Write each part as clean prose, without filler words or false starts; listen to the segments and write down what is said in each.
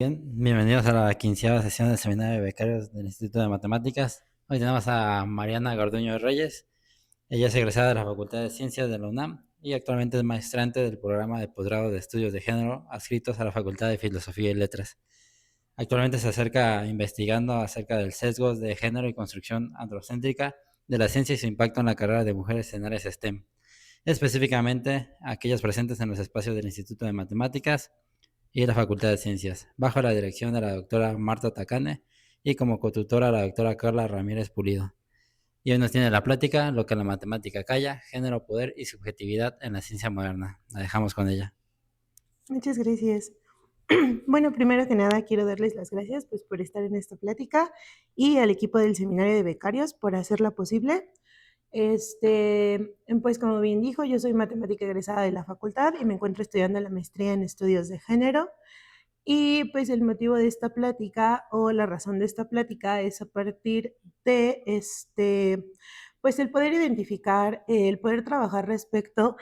Bien, bienvenidos a la 15ª sesión del Seminario de Becarios del Instituto de Matemáticas. Hoy tenemos a Mariana Garduño Reyes. Ella es egresada de la Facultad de Ciencias de la UNAM y actualmente es maestrante del programa de posgrado de estudios de género adscritos a la Facultad de Filosofía y Letras. Actualmente se acerca investigando acerca del sesgo de género y construcción androcéntrica de la ciencia y su impacto en la carrera de mujeres en áreas STEM, específicamente aquellas presentes en los espacios del Instituto de Matemáticas y la Facultad de Ciencias, bajo la dirección de la doctora Marta Tacane y como cotutora la doctora Carla Ramírez Pulido. Y hoy nos tiene la plática, lo que la matemática calla, género, poder y subjetividad en la ciencia moderna. La dejamos con ella. Muchas gracias. Bueno, primero que nada quiero darles las gracias pues, por estar en esta plática y al equipo del Seminario de Becarios por hacerla posible. Pues como bien dijo, yo soy matemática egresada de la facultad y me encuentro estudiando la maestría en estudios de género. Y pues el motivo de esta plática o la razón de esta plática es a partir de pues el poder identificar, el poder trabajar respecto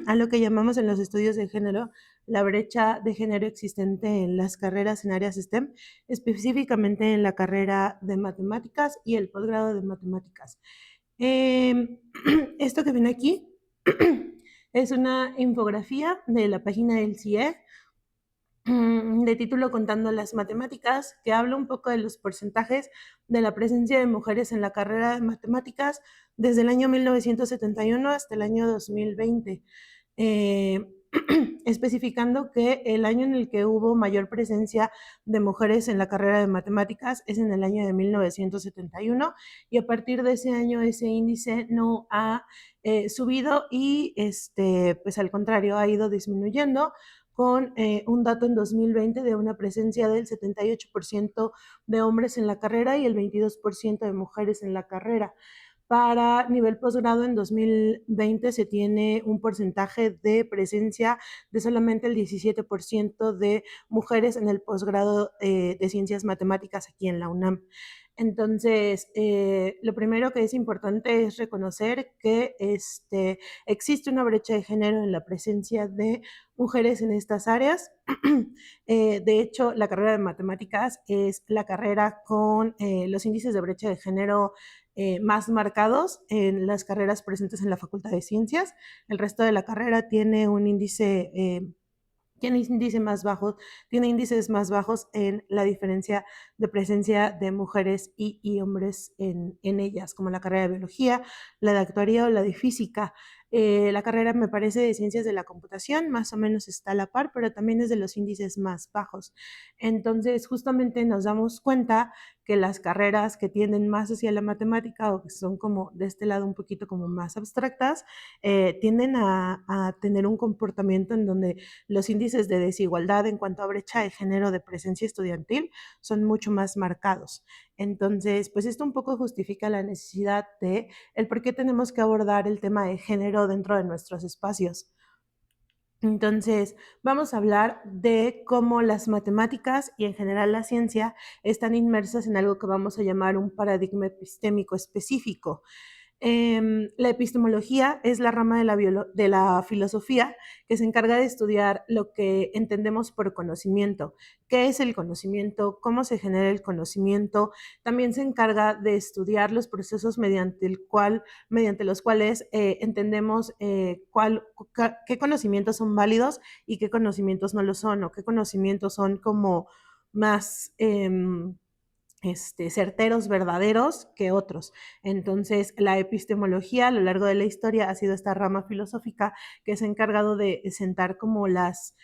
a lo que llamamos en los estudios de género la brecha de género existente en las carreras en áreas STEM, específicamente en la carrera de matemáticas y el posgrado de matemáticas. Esto que ven aquí es una infografía de la página del CIE de título Contando las Matemáticas, que habla un poco de los porcentajes de la presencia de mujeres en la carrera de matemáticas desde el año 1971 hasta el año 2020, especificando que el año en el que hubo mayor presencia de mujeres en la carrera de matemáticas es en el año de 1971 y a partir de ese año ese índice no ha subido y pues al contrario ha ido disminuyendo con un dato en 2020 de una presencia del 78% de hombres en la carrera y el 22% de mujeres en la carrera. Para nivel posgrado en 2020 se tiene un porcentaje de presencia de solamente el 17% de mujeres en el posgrado de ciencias matemáticas aquí en la UNAM. Entonces, lo primero que es importante es reconocer que existe una brecha de género en la presencia de mujeres en estas áreas. De hecho, la carrera de matemáticas es la carrera con los índices de brecha de género más marcados en las carreras presentes en la Facultad de Ciencias. El resto de la carrera tiene un índice tiene índices más bajos en la diferencia de presencia de mujeres y hombres en ellas, como la carrera de biología, la de actuaría o la de física. La carrera, me parece, de ciencias de la computación más o menos está a la par, pero también es de los índices más bajos. Entonces, justamente nos damos cuenta que las carreras que tienden más hacia la matemática o que son como de este lado un poquito como más abstractas, tienden a tener un comportamiento en donde los índices de desigualdad en cuanto a brecha de género de presencia estudiantil son mucho más marcados. Entonces, pues esto un poco justifica la necesidad de el por qué tenemos que abordar el tema de género dentro de nuestros espacios. Entonces, vamos a hablar de cómo las matemáticas y en general la ciencia están inmersas en algo que vamos a llamar un paradigma epistémico específico. La epistemología es la rama de la filosofía que se encarga de estudiar lo que entendemos por conocimiento. ¿Qué es el conocimiento? ¿Cómo se genera el conocimiento? También se encarga de estudiar los procesos mediante los cuales entendemos qué conocimientos son válidos y qué conocimientos no lo son, o qué conocimientos son como más certeros, verdaderos que otros. Entonces, la epistemología a lo largo de la historia ha sido esta rama filosófica que se ha encargado de sentar como las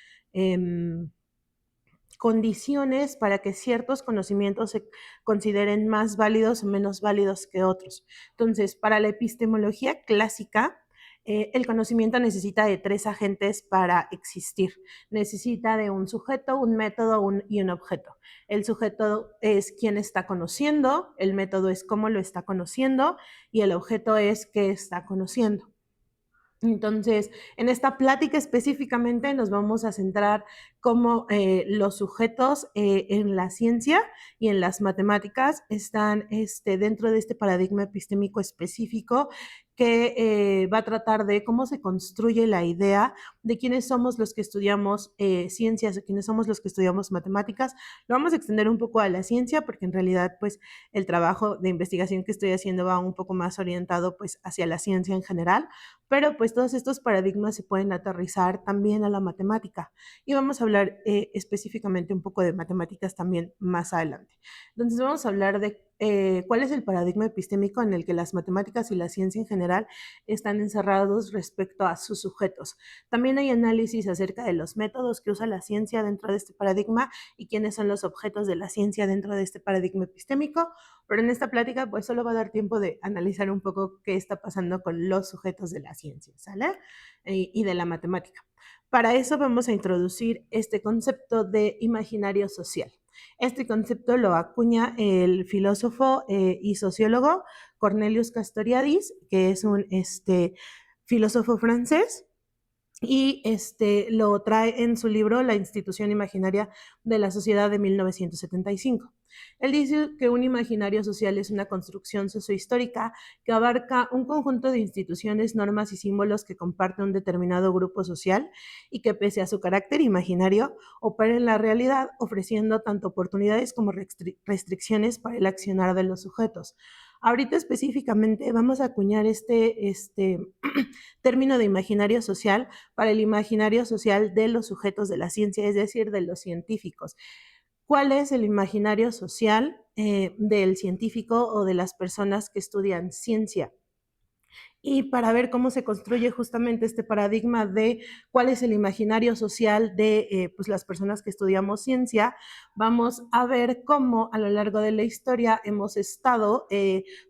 condiciones para que ciertos conocimientos se consideren más válidos o menos válidos que otros. Entonces, para la epistemología clásica, el conocimiento necesita de tres agentes para existir. Necesita de un sujeto, un método y un objeto. El sujeto es quien está conociendo, el método es cómo lo está conociendo y el objeto es qué está conociendo. Entonces, en esta plática específicamente nos vamos a centrar cómo los sujetos en la ciencia y en las matemáticas están dentro de este paradigma epistémico específico que va a tratar de cómo se construye la idea de quiénes somos los que estudiamos ciencias, de quiénes somos los que estudiamos matemáticas. Lo vamos a extender un poco a la ciencia porque en realidad pues el trabajo de investigación que estoy haciendo va un poco más orientado pues hacia la ciencia en general, pero pues todos estos paradigmas se pueden aterrizar también a la matemática y vamos a hablar específicamente un poco de matemáticas también más adelante. Entonces vamos a hablar de cuál es el paradigma epistémico en el que las matemáticas y la ciencia en general están encerrados respecto a sus sujetos. También hay análisis acerca de los métodos que usa la ciencia dentro de este paradigma y quiénes son los objetos de la ciencia dentro de este paradigma epistémico, pero en esta plática pues solo va a dar tiempo de analizar un poco qué está pasando con los sujetos de la ciencia, ¿sale? Y de la matemática. Para eso vamos a introducir este concepto de imaginario social. Este concepto lo acuña el filósofo y sociólogo Cornelius Castoriadis, que es un filósofo francés, y lo trae en su libro La institución imaginaria de la sociedad de 1975. Él dice que un imaginario social es una construcción sociohistórica que abarca un conjunto de instituciones, normas y símbolos que comparte un determinado grupo social y que pese a su carácter imaginario opera en la realidad ofreciendo tanto oportunidades como restricciones para el accionar de los sujetos. Ahorita específicamente vamos a acuñar este término de imaginario social para el imaginario social de los sujetos de la ciencia, es decir, de los científicos. ¿Cuál es el imaginario social del científico o de las personas que estudian ciencia? Y para ver cómo se construye justamente este paradigma de cuál es el imaginario social de pues las personas que estudiamos ciencia, vamos a ver cómo a lo largo de la historia hemos estado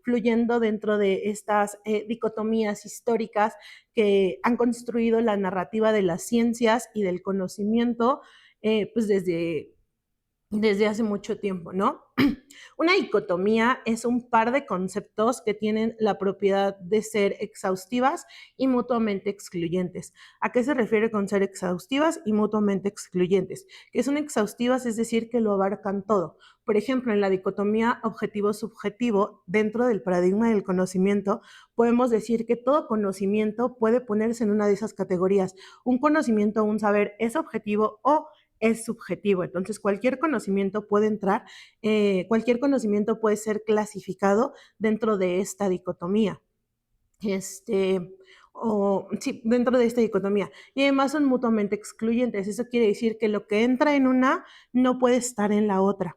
fluyendo dentro de estas dicotomías históricas que han construido la narrativa de las ciencias y del conocimiento pues desde hace mucho tiempo, ¿no? Una dicotomía es un par de conceptos que tienen la propiedad de ser exhaustivas y mutuamente excluyentes. ¿A qué se refiere con ser exhaustivas y mutuamente excluyentes? Que son exhaustivas, es decir, que lo abarcan todo. Por ejemplo, en la dicotomía objetivo-subjetivo, dentro del paradigma del conocimiento, podemos decir que todo conocimiento puede ponerse en una de esas categorías. Un conocimiento o un saber es objetivo o es subjetivo. Entonces, cualquier conocimiento puede entrar, cualquier conocimiento puede ser clasificado dentro de esta dicotomía. Sí, dentro de esta dicotomía. Y además son mutuamente excluyentes. Eso quiere decir que lo que entra en una no puede estar en la otra.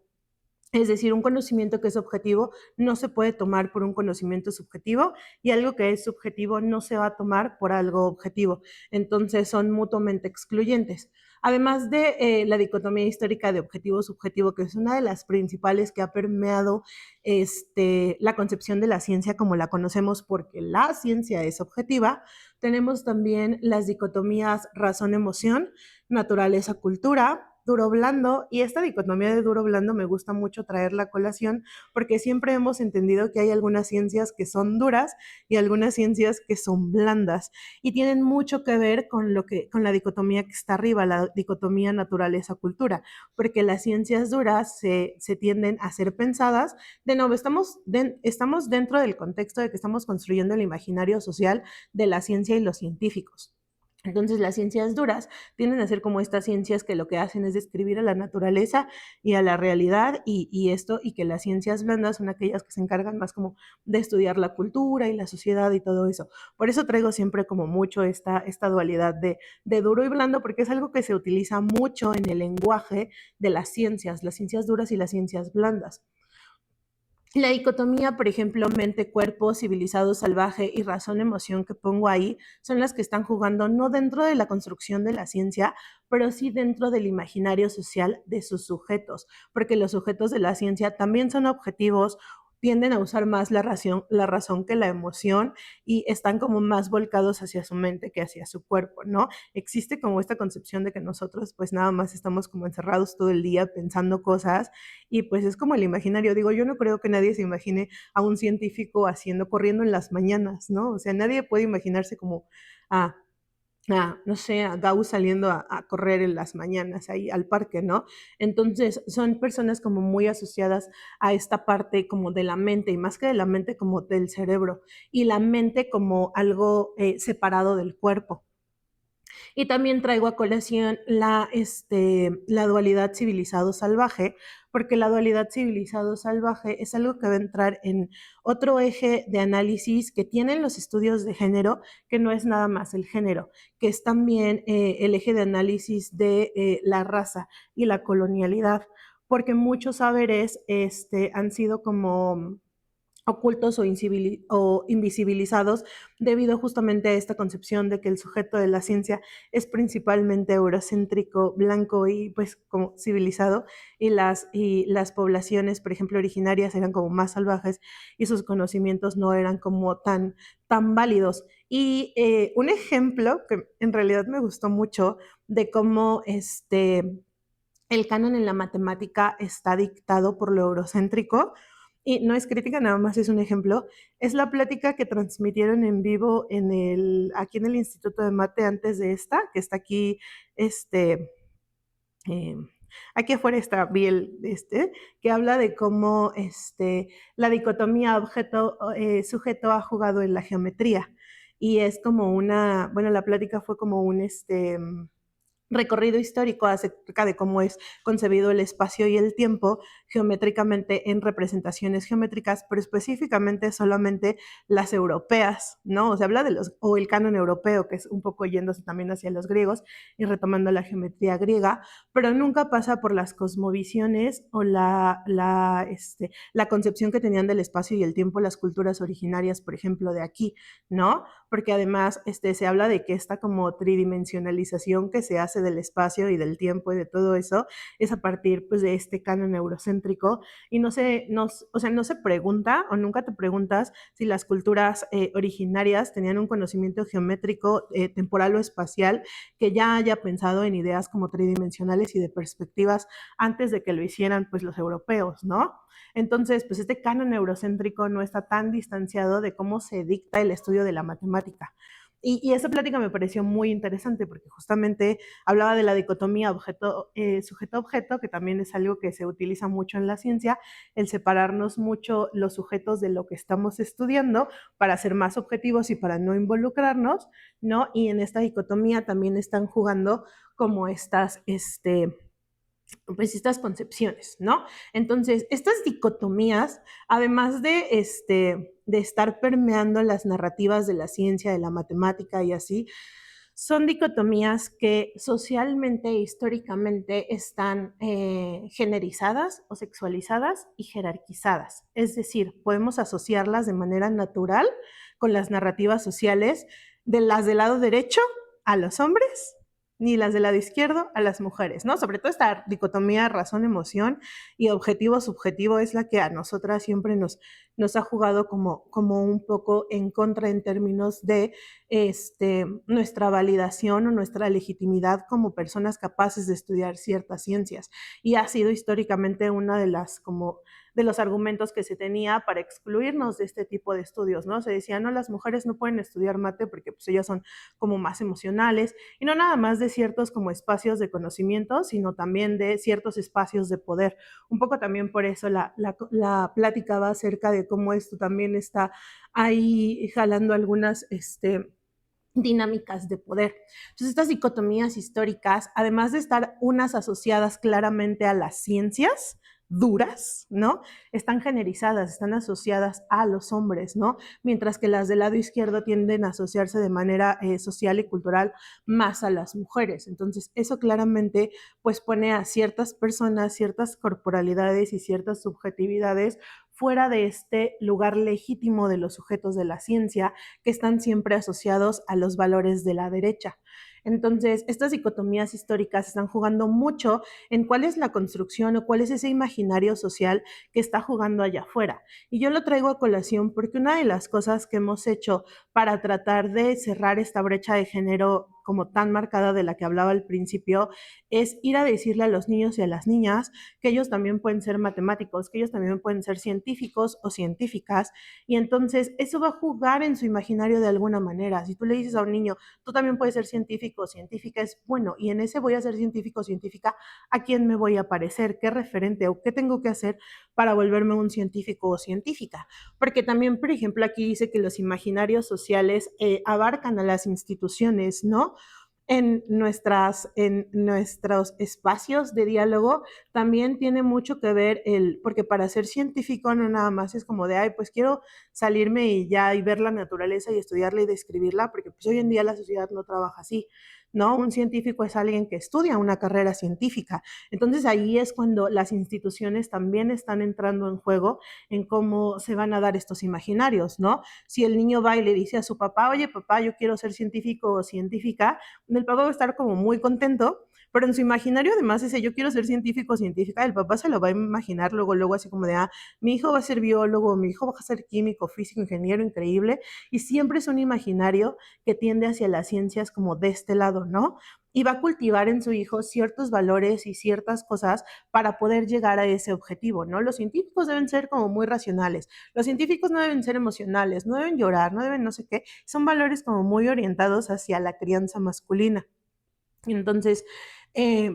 Es decir, un conocimiento que es objetivo no se puede tomar por un conocimiento subjetivo y algo que es subjetivo no se va a tomar por algo objetivo. Entonces son mutuamente excluyentes. Además de la dicotomía histórica de objetivo-subjetivo, que es una de las principales que ha permeado la concepción de la ciencia como la conocemos porque la ciencia es objetiva, tenemos también las dicotomías razón-emoción, naturaleza-cultura, duro-blando, y esta dicotomía de duro-blando me gusta mucho traerla a colación porque siempre hemos entendido que hay algunas ciencias que son duras y algunas ciencias que son blandas y tienen mucho que ver con la dicotomía que está arriba, la dicotomía naturaleza-cultura, porque las ciencias duras se tienden a ser pensadas. De nuevo, estamos dentro del contexto de que estamos construyendo el imaginario social de la ciencia y los científicos. Entonces las ciencias duras tienden a ser como estas ciencias que lo que hacen es describir a la naturaleza y a la realidad y que las ciencias blandas son aquellas que se encargan más como de estudiar la cultura y la sociedad y todo eso. Por eso traigo siempre como mucho esta dualidad de duro y blando, porque es algo que se utiliza mucho en el lenguaje de las ciencias duras y las ciencias blandas. La dicotomía, por ejemplo, mente-cuerpo, civilizado, salvaje y razón-emoción que pongo ahí, son las que están jugando no dentro de la construcción de la ciencia, pero sí dentro del imaginario social de sus sujetos, porque los sujetos de la ciencia también son objetivos, tienden a usar más la razón que la emoción y están como más volcados hacia su mente que hacia su cuerpo, ¿no? Existe como esta concepción de que nosotros pues nada más estamos como encerrados todo el día pensando cosas y pues es como el imaginario. Digo, yo no creo que nadie se imagine a un científico corriendo en las mañanas, ¿no? O sea, nadie puede imaginarse como a no sé, a Gauss saliendo a correr en las mañanas ahí al parque, ¿no? Entonces, son personas como muy asociadas a esta parte como de la mente, y más que de la mente, como del cerebro, y la mente como algo separado del cuerpo. Y también traigo a colación la dualidad civilizado-salvaje, porque la dualidad civilizado-salvaje es algo que va a entrar en otro eje de análisis que tienen los estudios de género, que no es nada más el género, que es también el eje de análisis de la raza y la colonialidad, porque muchos saberes han sido como ocultos o invisibilizados debido justamente a esta concepción de que el sujeto de la ciencia es principalmente eurocéntrico, blanco y pues como civilizado, y las poblaciones, por ejemplo, originarias eran como más salvajes y sus conocimientos no eran como tan válidos. Y un ejemplo que en realidad me gustó mucho de cómo el canon en la matemática está dictado por lo eurocéntrico, y no es crítica, nada más es un ejemplo, es la plática que transmitieron en vivo aquí en el Instituto de Mate antes de esta, que está aquí, este, eh, aquí afuera está Biel, que habla de cómo la dicotomía objeto-sujeto ha jugado en la geometría. Y es como bueno, la plática fue como un recorrido histórico acerca de cómo es concebido el espacio y el tiempo geométricamente en representaciones geométricas, pero específicamente solamente las europeas, ¿no? O sea, habla o el canon europeo, que es un poco yéndose también hacia los griegos y retomando la geometría griega, pero nunca pasa por las cosmovisiones o la concepción que tenían del espacio y el tiempo las culturas originarias, por ejemplo, de aquí, ¿no? Porque además se habla de que esta como tridimensionalización que se hace del espacio y del tiempo y de todo eso es a partir pues de este canon eurocéntrico, y o sea, no se pregunta o nunca te preguntas si las culturas originarias tenían un conocimiento geométrico, temporal o espacial que ya haya pensado en ideas como tridimensionales y de perspectivas antes de que lo hicieran pues los europeos, ¿no? Entonces, pues este canon eurocéntrico no está tan distanciado de cómo se dicta el estudio de la matemática. Y esa plática me pareció muy interesante porque justamente hablaba de la dicotomía sujeto-objeto, que también es algo que se utiliza mucho en la ciencia, el separarnos mucho los sujetos de lo que estamos estudiando para ser más objetivos y para no involucrarnos, ¿no? Y en esta dicotomía también están jugando como pues estas concepciones, ¿no? Entonces, estas dicotomías, además de estar permeando las narrativas de la ciencia, de la matemática y así, son dicotomías que socialmente e históricamente están generizadas o sexualizadas y jerarquizadas. Es decir, podemos asociarlas de manera natural con las narrativas sociales de las del lado derecho a los hombres, ni las del lado izquierdo a las mujeres, ¿no? Sobre todo esta dicotomía razón-emoción y objetivo-subjetivo es la que a nosotras siempre nos ha jugado como un poco en contra en términos de nuestra validación o nuestra legitimidad como personas capaces de estudiar ciertas ciencias. Y ha sido históricamente una de los argumentos que se tenía para excluirnos de este tipo de estudios, ¿no? Se decía, no, las mujeres no pueden estudiar mate porque pues ellas son como más emocionales, y no nada más de ciertos como espacios de conocimiento, sino también de ciertos espacios de poder. Un poco también por eso la plática va acerca de cómo esto también está ahí jalando algunas dinámicas de poder. Entonces, estas dicotomías históricas, además de estar unas asociadas claramente a las ciencias duras, ¿no? Están generizadas, están asociadas a los hombres, ¿no? Mientras que las del lado izquierdo tienden a asociarse de manera social y cultural más a las mujeres. Entonces, eso claramente pues pone a ciertas personas, ciertas corporalidades y ciertas subjetividades fuera de este lugar legítimo de los sujetos de la ciencia, que están siempre asociados a los valores de la derecha. Entonces, estas dicotomías históricas están jugando mucho en cuál es la construcción o cuál es ese imaginario social que está jugando allá afuera. Y yo lo traigo a colación porque una de las cosas que hemos hecho para tratar de cerrar esta brecha de género como tan marcada de la que hablaba al principio, es ir a decirle a los niños y a las niñas que ellos también pueden ser matemáticos, que ellos también pueden ser científicos o científicas, y entonces eso va a jugar en su imaginario de alguna manera. Si tú le dices a un niño, tú también puedes ser científico o científica, es bueno, y en ese voy a ser científico o científica, ¿a quién me voy a parecer? ¿Qué referente o qué tengo que hacer para volverme un científico o científica? Porque también, por ejemplo, aquí dice que los imaginarios sociales abarcan a las instituciones, ¿no? En nuestros espacios de diálogo también tiene mucho que ver porque para ser científico no nada más es como de, ay, pues quiero salirme y ya y ver la naturaleza y estudiarla y describirla, porque pues hoy en día la sociedad no trabaja así, ¿no? Un científico es alguien que estudia una carrera científica. Entonces ahí es cuando las instituciones también están entrando en juego en cómo se van a dar estos imaginarios, ¿no? Si el niño va y le dice a su papá, oye papá, yo quiero ser científico o científica, el papá va a estar como muy contento, pero en su imaginario además ese yo quiero ser científico o científica, el papá se lo va a imaginar luego así como de, mi hijo va a ser biólogo, mi hijo va a ser químico, físico, ingeniero, increíble, y siempre es un imaginario que tiende hacia las ciencias como de este lado, ¿no? Y va a cultivar en su hijo ciertos valores y ciertas cosas para poder llegar a ese objetivo, ¿no? Los científicos deben ser como muy racionales, los científicos no deben ser emocionales, no deben llorar, no deben no sé qué, son valores como muy orientados hacia la crianza masculina. Entonces,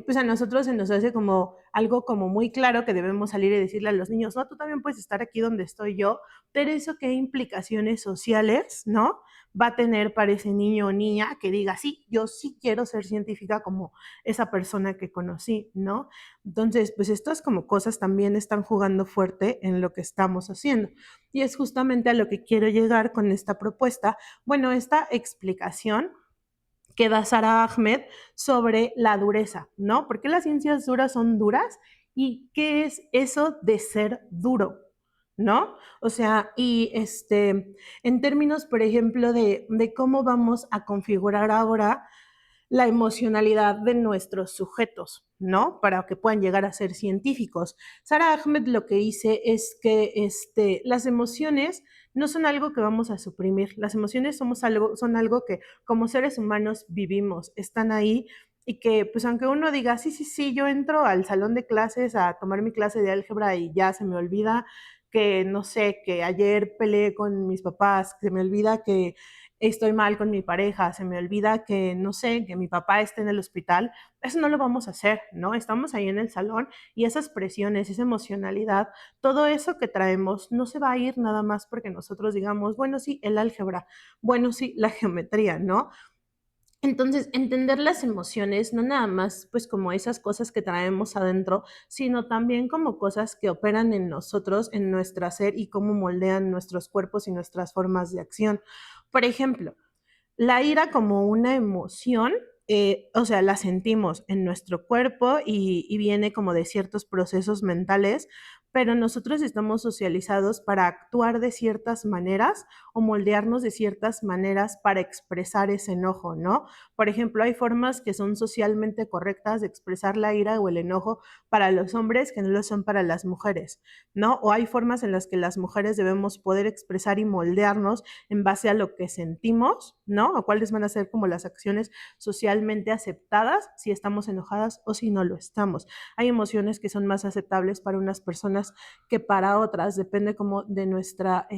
pues a nosotros se nos hace como algo como muy claro que debemos salir y decirle a los niños, no, tú también puedes estar aquí donde estoy yo, pero eso qué implicaciones sociales, ¿no? Va a tener para ese niño o niña que diga, sí, yo sí quiero ser científica como esa persona que conocí, ¿no? Entonces, pues estas como cosas también están jugando fuerte en lo que estamos haciendo. Y es justamente a lo que quiero llegar con esta propuesta, bueno, esta explicación que da Sara Ahmed sobre la dureza, ¿no? ¿Por qué las ciencias duras son duras? ¿Y qué es eso de ser duro? ¿No? O sea, y en términos, por ejemplo, de cómo vamos a configurar ahora la emocionalidad de nuestros sujetos, ¿no? Para que puedan llegar a ser científicos. Sara Ahmed lo que dice es que las emociones no son algo que vamos a suprimir. Las emociones son algo que como seres humanos vivimos, están ahí y que pues aunque uno diga, sí, sí, sí, yo entro al salón de clases a tomar mi clase de álgebra y ya se me olvida que, no sé, que ayer peleé con mis papás, se me olvida que estoy mal con mi pareja, se me olvida que, no sé, que mi papá esté en el hospital, eso no lo vamos a hacer, ¿no? Estamos ahí en el salón y esas presiones, esa emocionalidad, todo eso que traemos no se va a ir nada más porque nosotros digamos, bueno, sí, el álgebra, bueno, sí, la geometría, ¿no? Entonces, entender las emociones, no nada más pues como esas cosas que traemos adentro, sino también como cosas que operan en nosotros, en nuestro ser y cómo moldean nuestros cuerpos y nuestras formas de acción. Por ejemplo, la ira como una emoción, o sea, la sentimos en nuestro cuerpo y viene como de ciertos procesos mentales, pero nosotros estamos socializados para actuar de ciertas maneras o moldearnos de ciertas maneras para expresar ese enojo, ¿no? Por ejemplo, hay formas que son socialmente correctas de expresar la ira o el enojo para los hombres que no lo son para las mujeres, ¿no? O hay formas en las que las mujeres debemos poder expresar y moldearnos en base a lo que sentimos, ¿no? O cuáles van a ser como las acciones socialmente aceptadas si estamos enojadas o si no lo estamos. Hay emociones que son más aceptables para unas personas que para otras, depende como de nuestra,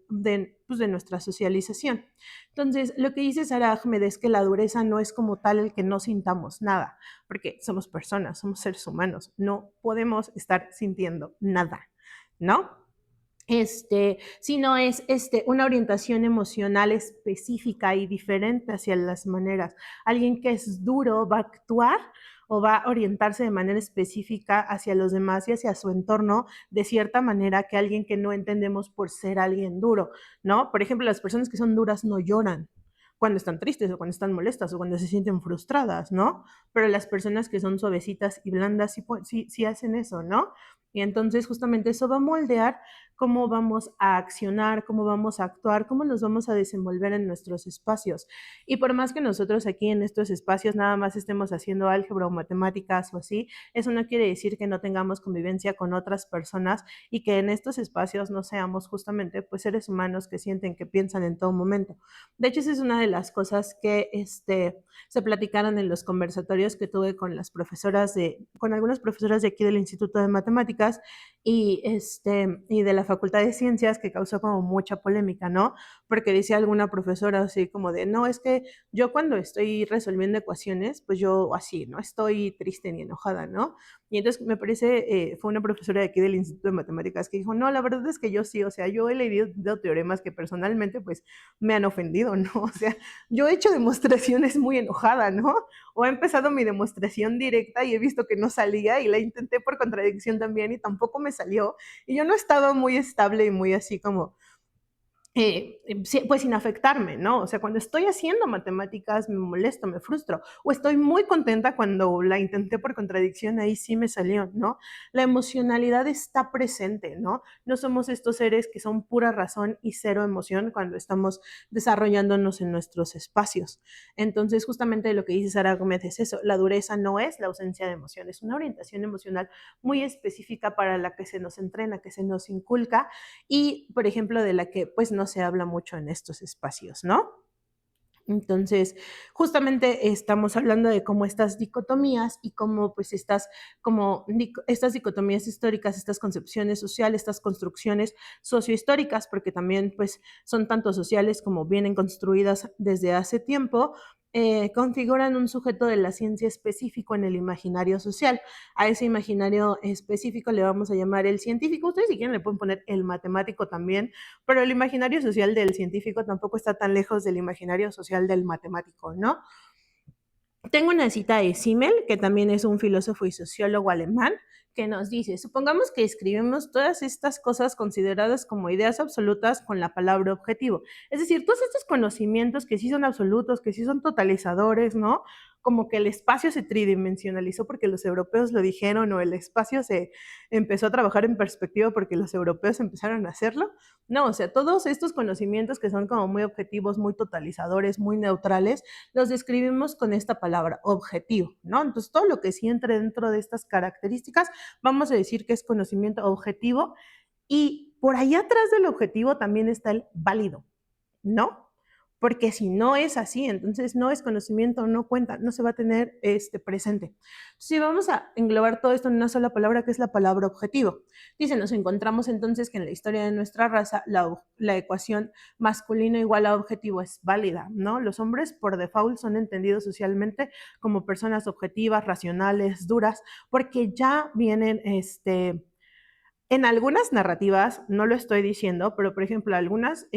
de nuestra socialización. Entonces, lo que dice Sara Ahmed es que la dureza no es como tal el que no sintamos nada, porque somos personas, somos seres humanos, no podemos estar sintiendo nada, ¿no? Sino es una orientación emocional específica y diferente hacia las maneras. Alguien que es duro va a actuar o va a orientarse de manera específica hacia los demás y hacia su entorno de cierta manera que alguien que no entendemos por ser alguien duro, ¿no? Por ejemplo, las personas que son duras no lloran cuando están tristes o cuando están molestas o cuando se sienten frustradas, ¿no? Pero las personas que son suavecitas y blandas sí, sí hacen eso, ¿no? Y entonces justamente eso va a moldear cómo vamos a accionar, cómo vamos a actuar, cómo nos vamos a desenvolver en nuestros espacios. Y por más que nosotros aquí en estos espacios nada más estemos haciendo álgebra o matemáticas o así, eso no quiere decir que no tengamos convivencia con otras personas y que en estos espacios no seamos justamente pues seres humanos que sienten, que piensan en todo momento. De hecho, esa es una de las cosas que se platicaron en los conversatorios que tuve con las profesoras con algunas profesoras de aquí del Instituto de Matemáticas y de la Facultad de Ciencias, que causó como mucha polémica, ¿no? Porque decía alguna profesora así como de, no, es que yo cuando estoy resolviendo ecuaciones, pues yo así, no estoy triste ni enojada, ¿no? Y entonces me parece, fue una profesora de aquí del Instituto de Matemáticas que dijo, no, la verdad es que yo sí, o sea, yo he leído teoremas que personalmente pues me han ofendido, ¿no? O sea, yo he hecho demostraciones muy enojada, ¿no? O he empezado mi demostración directa y he visto que no salía y la intenté por contradicción también y tampoco me salió. Y yo no estaba muy estable y muy así como pues sin afectarme, ¿no? O sea, cuando estoy haciendo matemáticas me molesto, me frustro, o estoy muy contenta cuando la intenté por contradicción, ahí sí me salió, ¿no? La emocionalidad está presente, ¿no? No somos estos seres que son pura razón y cero emoción cuando estamos desarrollándonos en nuestros espacios. Entonces, justamente lo que dice Sara Gómez es eso, la dureza no es la ausencia de emoción, es una orientación emocional muy específica para la que se nos entrena, que se nos inculca y, por ejemplo, de la que pues no se habla mucho en estos espacios, ¿no? Entonces, justamente estamos hablando de cómo estas dicotomías y cómo pues estas dicotomías históricas, estas concepciones sociales, estas construcciones sociohistóricas, porque también pues son tanto sociales como vienen construidas desde hace tiempo, configuran un sujeto de la ciencia específico en el imaginario social. A ese imaginario específico le vamos a llamar el científico. Ustedes si quieren le pueden poner el matemático también, pero el imaginario social del científico tampoco está tan lejos del imaginario social del matemático, ¿no? Tengo una cita de Simmel, que también es un filósofo y sociólogo alemán, que nos dice, supongamos que escribimos todas estas cosas consideradas como ideas absolutas con la palabra objetivo. Es decir, todos estos conocimientos que sí son absolutos, que sí son totalizadores, ¿no? Como que el espacio se tridimensionalizó porque los europeos lo dijeron o el espacio se empezó a trabajar en perspectiva porque los europeos empezaron a hacerlo. No, o sea, todos estos conocimientos que son como muy objetivos, muy totalizadores, muy neutrales, los describimos con esta palabra, objetivo, ¿no? Entonces, todo lo que sí entre dentro de estas características, vamos a decir que es conocimiento objetivo y por ahí atrás del objetivo también está el válido, ¿no? Porque si no es así, entonces no es conocimiento, no cuenta, no se va a tener presente. Si vamos a englobar todo esto en una sola palabra, que es la palabra objetivo. Dice, nos encontramos entonces que en la historia de nuestra raza, la ecuación masculino igual a objetivo es válida, ¿no? Los hombres por default son entendidos socialmente como personas objetivas, racionales, duras, porque ya vienen, en algunas narrativas, no lo estoy diciendo, pero por ejemplo, algunos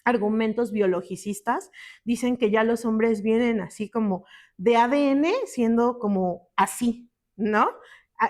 argumentos biologicistas dicen que ya los hombres vienen así como de ADN siendo como así, ¿no?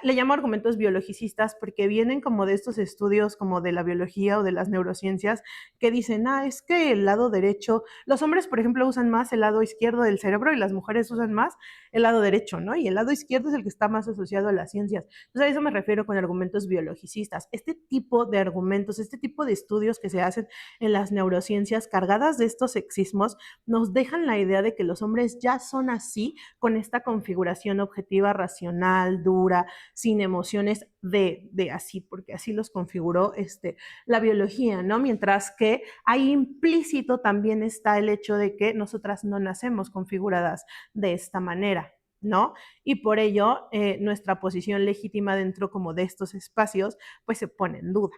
Le llamo argumentos biologicistas porque vienen como de estos estudios como de la biología o de las neurociencias que dicen, es que el lado derecho, los hombres, por ejemplo, usan más el lado izquierdo del cerebro y las mujeres usan más el lado derecho, ¿no? Y el lado izquierdo es el que está más asociado a las ciencias. Entonces a eso me refiero con argumentos biologicistas. Este tipo de argumentos, este tipo de estudios que se hacen en las neurociencias cargadas de estos sexismos nos dejan la idea de que los hombres ya son así, con esta configuración objetiva, racional, dura, sin emociones de así, porque así los configuró la biología, ¿no? Mientras que ahí implícito también está el hecho de que nosotras no nacemos configuradas de esta manera, ¿no? Y por ello nuestra posición legítima dentro como de estos espacios pues se pone en duda.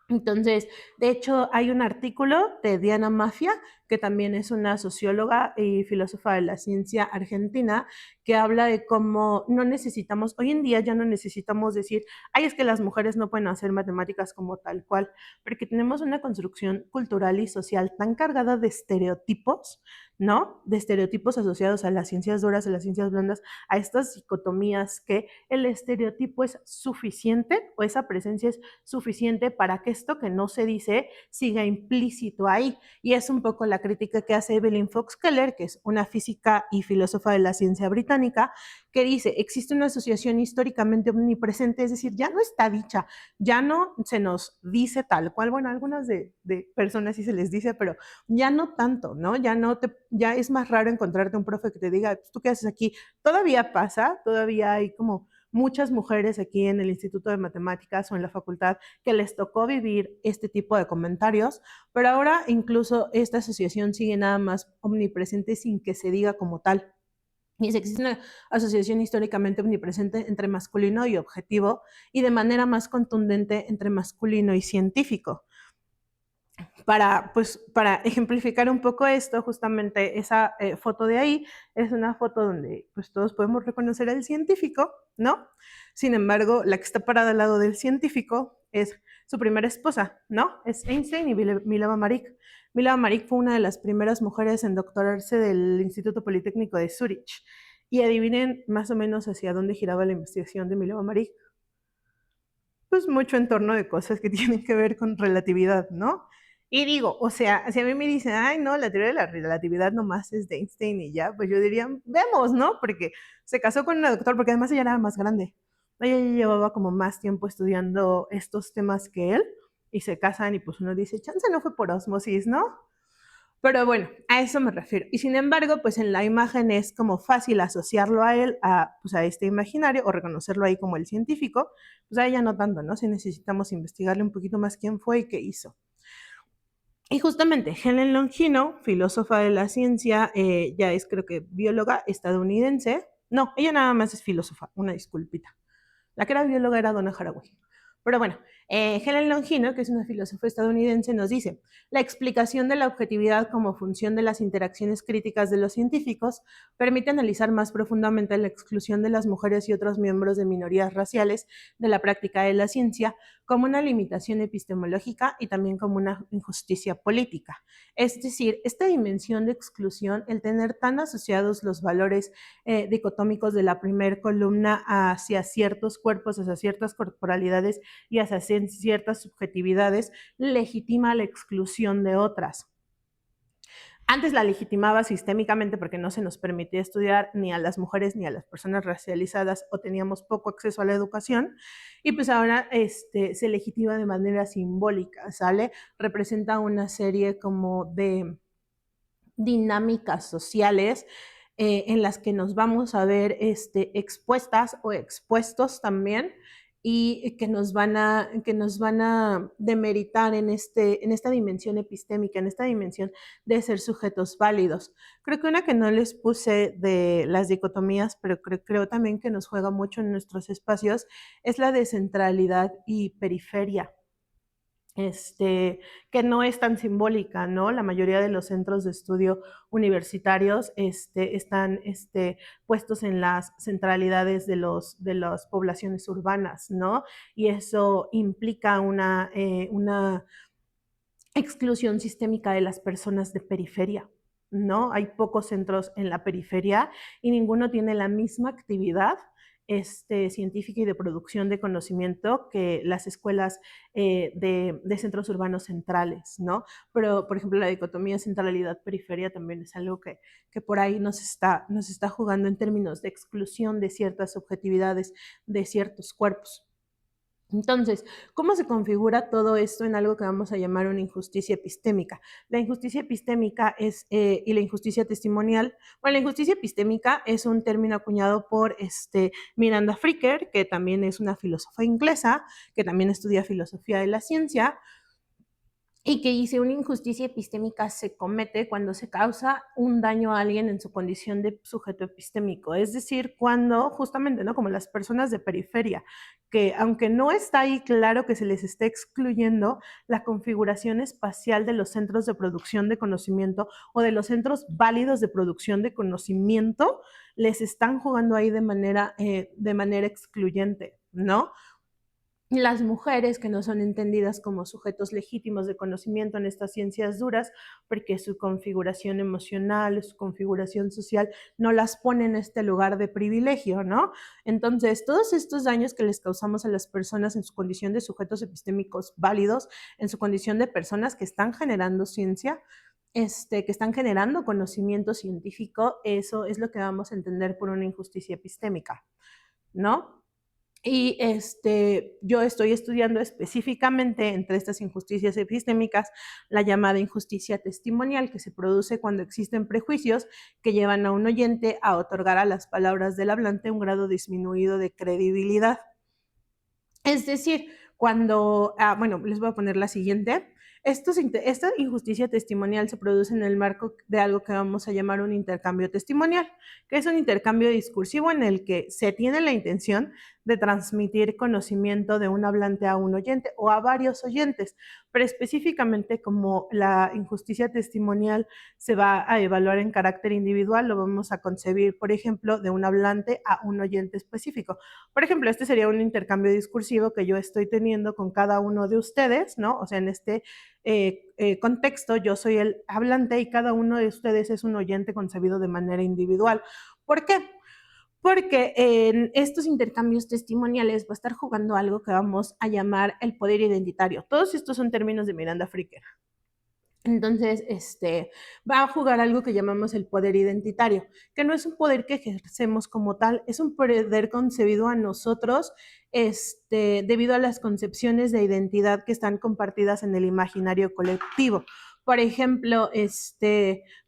Entonces, de hecho, hay un artículo de Diana Mafia, que también es una socióloga y filósofa de la ciencia argentina, que habla de cómo no necesitamos, hoy en día ya no necesitamos decir, ay, es que las mujeres no pueden hacer matemáticas como tal cual, porque tenemos una construcción cultural y social tan cargada de estereotipos, ¿no? De estereotipos asociados a las ciencias duras, a las ciencias blandas, a estas dicotomías que el estereotipo es suficiente o esa presencia es suficiente para que esto que no se dice siga implícito ahí. Y es un poco la crítica que hace Evelyn Fox Keller, que es una física y filósofa de la ciencia británica, que dice, existe una asociación históricamente omnipresente, es decir, ya no está dicha, ya no se nos dice tal cual, bueno, algunas de personas sí se les dice, pero ya no tanto, ¿no? Ya es más raro encontrarte un profe que te diga, ¿tú qué haces aquí? Todavía pasa, todavía hay como muchas mujeres aquí en el Instituto de Matemáticas o en la facultad que les tocó vivir este tipo de comentarios, pero ahora incluso esta asociación sigue nada más omnipresente sin que se diga como tal. Y existe una asociación históricamente omnipresente entre masculino y objetivo y de manera más contundente entre masculino y científico. Para ejemplificar un poco esto, justamente esa foto de ahí es una foto donde pues todos podemos reconocer al científico, ¿no? Sin embargo, la que está parada al lado del científico es su primera esposa, ¿no? Es Einstein y Mileva Maric. Mileva Maric fue una de las primeras mujeres en doctorarse del Instituto Politécnico de Zúrich. Y adivinen más o menos hacia dónde giraba la investigación de Mileva Maric. Pues mucho en torno de cosas que tienen que ver con relatividad, ¿no? Y digo, o sea, si a mí me dicen, ay, no, la teoría de la relatividad nomás es de Einstein y ya, pues yo diría, vemos, ¿no? Porque se casó con una doctora, porque además ella era más grande. Ella ya llevaba como más tiempo estudiando estos temas que él y se casan y pues uno dice, chance no fue por osmosis, ¿no? Pero bueno, a eso me refiero. Y sin embargo, pues en la imagen es como fácil asociarlo a él, pues a este imaginario, o reconocerlo ahí como el científico. Pues a ella no tanto, ¿no? Si necesitamos investigarle un poquito más quién fue y qué hizo. Y justamente Helen Longino, filósofa de la ciencia, ya es creo que bióloga estadounidense. No, ella nada más es filósofa, una disculpita. La que era bióloga era Donna Haraway. Pero bueno, Helen Longino, que es una filósofa estadounidense, nos dice, la explicación de la objetividad como función de las interacciones críticas de los científicos permite analizar más profundamente la exclusión de las mujeres y otros miembros de minorías raciales de la práctica de la ciencia como una limitación epistemológica y también como una injusticia política. Es decir, esta dimensión de exclusión, el tener tan asociados los valores dicotómicos de la primer columna hacia ciertos cuerpos, hacia ciertas corporalidades y hacia ciertas subjetividades, legitima la exclusión de otras. Antes la legitimaba sistémicamente porque no se nos permitía estudiar ni a las mujeres ni a las personas racializadas o teníamos poco acceso a la educación y pues ahora se legitima de manera simbólica, ¿sale? Representa una serie como de dinámicas sociales en las que nos vamos a ver expuestas o expuestos también y que nos van a demeritar en esta dimensión epistémica, en esta dimensión de ser sujetos válidos. Creo que una que no les puse de las dicotomías, pero creo también que nos juega mucho en nuestros espacios, es la de centralidad y periferia. Que no es tan simbólica, ¿no? La mayoría de los centros de estudio universitarios están puestos en las centralidades de las poblaciones urbanas, ¿no? Y eso implica una exclusión sistémica de las personas de periferia, ¿no? Hay pocos centros en la periferia y ninguno tiene la misma actividad científica y de producción de conocimiento que las escuelas de centros urbanos centrales, ¿no? Pero, por ejemplo, la dicotomía centralidad-periferia también es algo que por ahí nos está jugando en términos de exclusión de ciertas subjetividades, de ciertos cuerpos. Entonces, ¿cómo se configura todo esto en algo que vamos a llamar una injusticia epistémica? La injusticia epistémica y la injusticia testimonial. Bueno, la injusticia epistémica es un término acuñado por Miranda Fricker, que también es una filósofa inglesa, que también estudia filosofía de la ciencia, y que dice una injusticia epistémica se comete cuando se causa un daño a alguien en su condición de sujeto epistémico, es decir, cuando justamente, ¿no? Como las personas de periferia, que aunque no está ahí claro que se les esté excluyendo, la configuración espacial de los centros de producción de conocimiento o de los centros válidos de producción de conocimiento les están jugando ahí de manera excluyente, ¿no? Las mujeres que no son entendidas como sujetos legítimos de conocimiento en estas ciencias duras, porque su configuración emocional, su configuración social no las pone en este lugar de privilegio, ¿no? Entonces, todos estos daños que les causamos a las personas en su condición de sujetos epistémicos válidos, en su condición de personas que están generando ciencia, que están generando conocimiento científico, eso es lo que vamos a entender por una injusticia epistémica, ¿no? Y yo estoy estudiando específicamente entre estas injusticias epistémicas la llamada injusticia testimonial, que se produce cuando existen prejuicios que llevan a un oyente a otorgar a las palabras del hablante un grado disminuido de credibilidad. Es decir, cuando, bueno, les voy a poner la siguiente. Esta injusticia testimonial se produce en el marco de algo que vamos a llamar un intercambio testimonial, que es un intercambio discursivo en el que se tiene la intención de transmitir conocimiento de un hablante a un oyente o a varios oyentes, pero específicamente como la injusticia testimonial se va a evaluar en carácter individual, lo vamos a concebir, por ejemplo, de un hablante a un oyente específico. Por ejemplo, este sería un intercambio discursivo que yo estoy teniendo con cada uno de ustedes, ¿no? O sea, en este contexto, yo soy el hablante y cada uno de ustedes es un oyente concebido de manera individual. ¿Por qué? Porque en estos intercambios testimoniales va a estar jugando algo que vamos a llamar el poder identitario. Todos estos son términos de Miranda Fricker. Entonces, va a jugar algo que llamamos el poder identitario, que no es un poder que ejercemos como tal, es un poder concebido a nosotros, debido a las concepciones de identidad que están compartidas en el imaginario colectivo. Por ejemplo,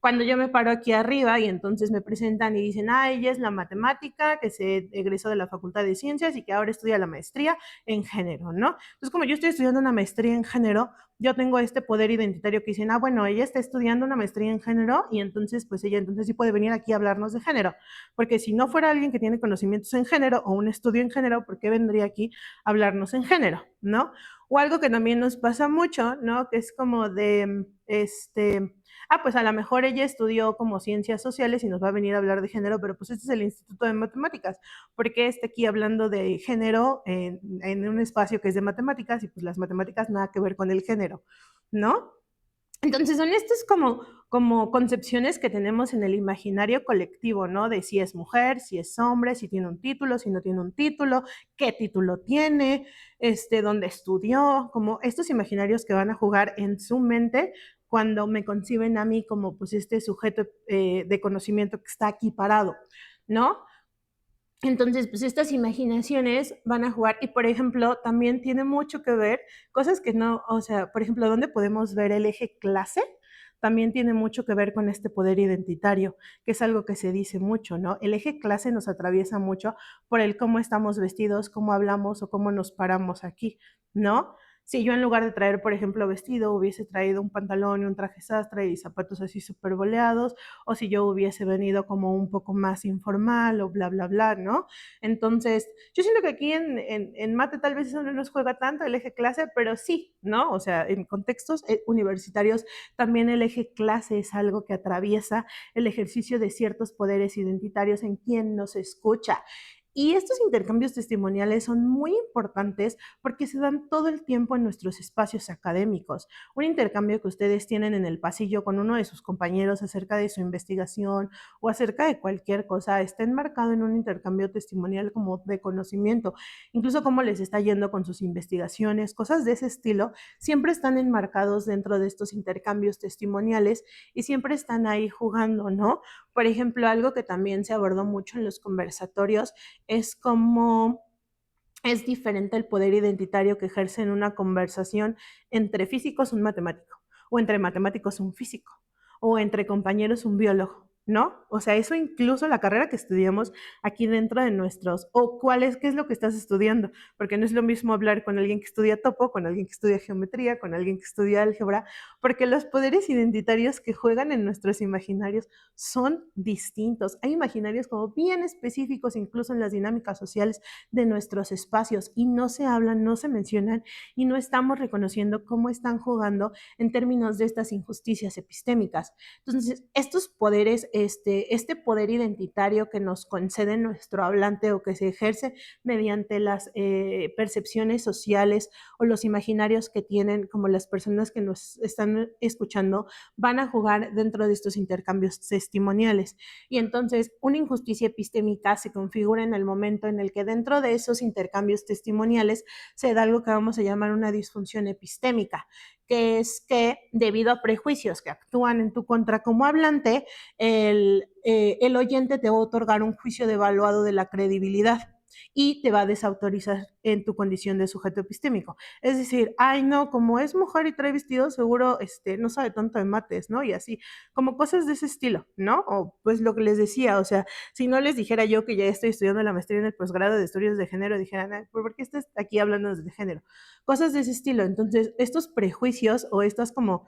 cuando yo me paro aquí arriba y entonces me presentan y dicen, ella es la matemática que se egresó de la Facultad de Ciencias y que ahora estudia la maestría en género, ¿no? Entonces, como yo estoy estudiando una maestría en género, yo tengo este poder identitario que dicen, bueno, ella está estudiando una maestría en género y entonces, pues ella entonces sí puede venir aquí a hablarnos de género, porque si no fuera alguien que tiene conocimientos en género o un estudio en género, ¿por qué vendría aquí a hablarnos en género, no? O algo que también nos pasa mucho, ¿no? Que es como de, pues a lo mejor ella estudió como ciencias sociales y nos va a venir a hablar de género, pero pues este es el Instituto de Matemáticas, porque está aquí hablando de género en un espacio que es de matemáticas y pues las matemáticas nada que ver con el género, ¿no? Entonces son estas como concepciones que tenemos en el imaginario colectivo, ¿no? De si es mujer, si es hombre, si tiene un título, si no tiene un título, qué título tiene, dónde estudió, como estos imaginarios que van a jugar en su mente cuando me conciben a mí como pues este sujeto de conocimiento que está aquí parado, ¿no? Entonces, pues estas imaginaciones van a jugar y, por ejemplo, también tiene mucho que ver cosas que no, o sea, por ejemplo, ¿dónde podemos ver el eje clase? También tiene mucho que ver con este poder identitario, que es algo que se dice mucho, ¿no? El eje clase nos atraviesa mucho por el cómo estamos vestidos, cómo hablamos o cómo nos paramos aquí, ¿no? Si yo en lugar de traer, por ejemplo, vestido, hubiese traído un pantalón y un traje sastre y zapatos así súper boleados, o si yo hubiese venido como un poco más informal o bla, bla, bla, ¿no? Entonces, yo siento que aquí en mate tal vez eso no nos juega tanto el eje clase, pero sí, ¿no? O sea, en contextos universitarios también el eje clase es algo que atraviesa el ejercicio de ciertos poderes identitarios en quien nos escucha. Y estos intercambios testimoniales son muy importantes porque se dan todo el tiempo en nuestros espacios académicos. Un intercambio que ustedes tienen en el pasillo con uno de sus compañeros acerca de su investigación o acerca de cualquier cosa está enmarcado en un intercambio testimonial como de conocimiento. Incluso cómo les está yendo con sus investigaciones, cosas de ese estilo, siempre están enmarcados dentro de estos intercambios testimoniales y siempre están ahí jugando, ¿no? Por ejemplo, algo que también se abordó mucho en los conversatorios es cómo es diferente el poder identitario que ejerce en una conversación entre físicos un matemático, o entre matemáticos un físico, o entre compañeros un biólogo, ¿no? O sea, eso incluso la carrera que estudiamos aquí dentro de nuestros, o qué es lo que estás estudiando, porque no es lo mismo hablar con alguien que estudia topo, con alguien que estudia geometría, con alguien que estudia álgebra, porque los poderes identitarios que juegan en nuestros imaginarios son distintos. Hay imaginarios como bien específicos, incluso en las dinámicas sociales de nuestros espacios, y no se hablan, no se mencionan, y no estamos reconociendo cómo están jugando en términos de estas injusticias epistémicas. Entonces, estos poderes, este poder identitario que nos concede nuestro hablante o que se ejerce mediante las percepciones sociales o los imaginarios que tienen como las personas que nos están escuchando, van a jugar dentro de estos intercambios testimoniales. Y entonces, una injusticia epistémica se configura en el momento en el que dentro de esos intercambios testimoniales se da algo que vamos a llamar una disfunción epistémica, que es que debido a prejuicios que actúan en tu contra como hablante, el oyente te va a otorgar un juicio devaluado de la credibilidad y te va a desautorizar en tu condición de sujeto epistémico. Es decir, ay no, como es mujer y trae vestido, seguro no sabe tanto de mates, ¿no? Y así, como cosas de ese estilo, ¿no? O pues lo que les decía, o sea, si no les dijera yo que ya estoy estudiando la maestría en el posgrado de estudios de género, dijeran, ay, ¿por qué estás aquí hablando de género? Cosas de ese estilo. Entonces, estos prejuicios o estas como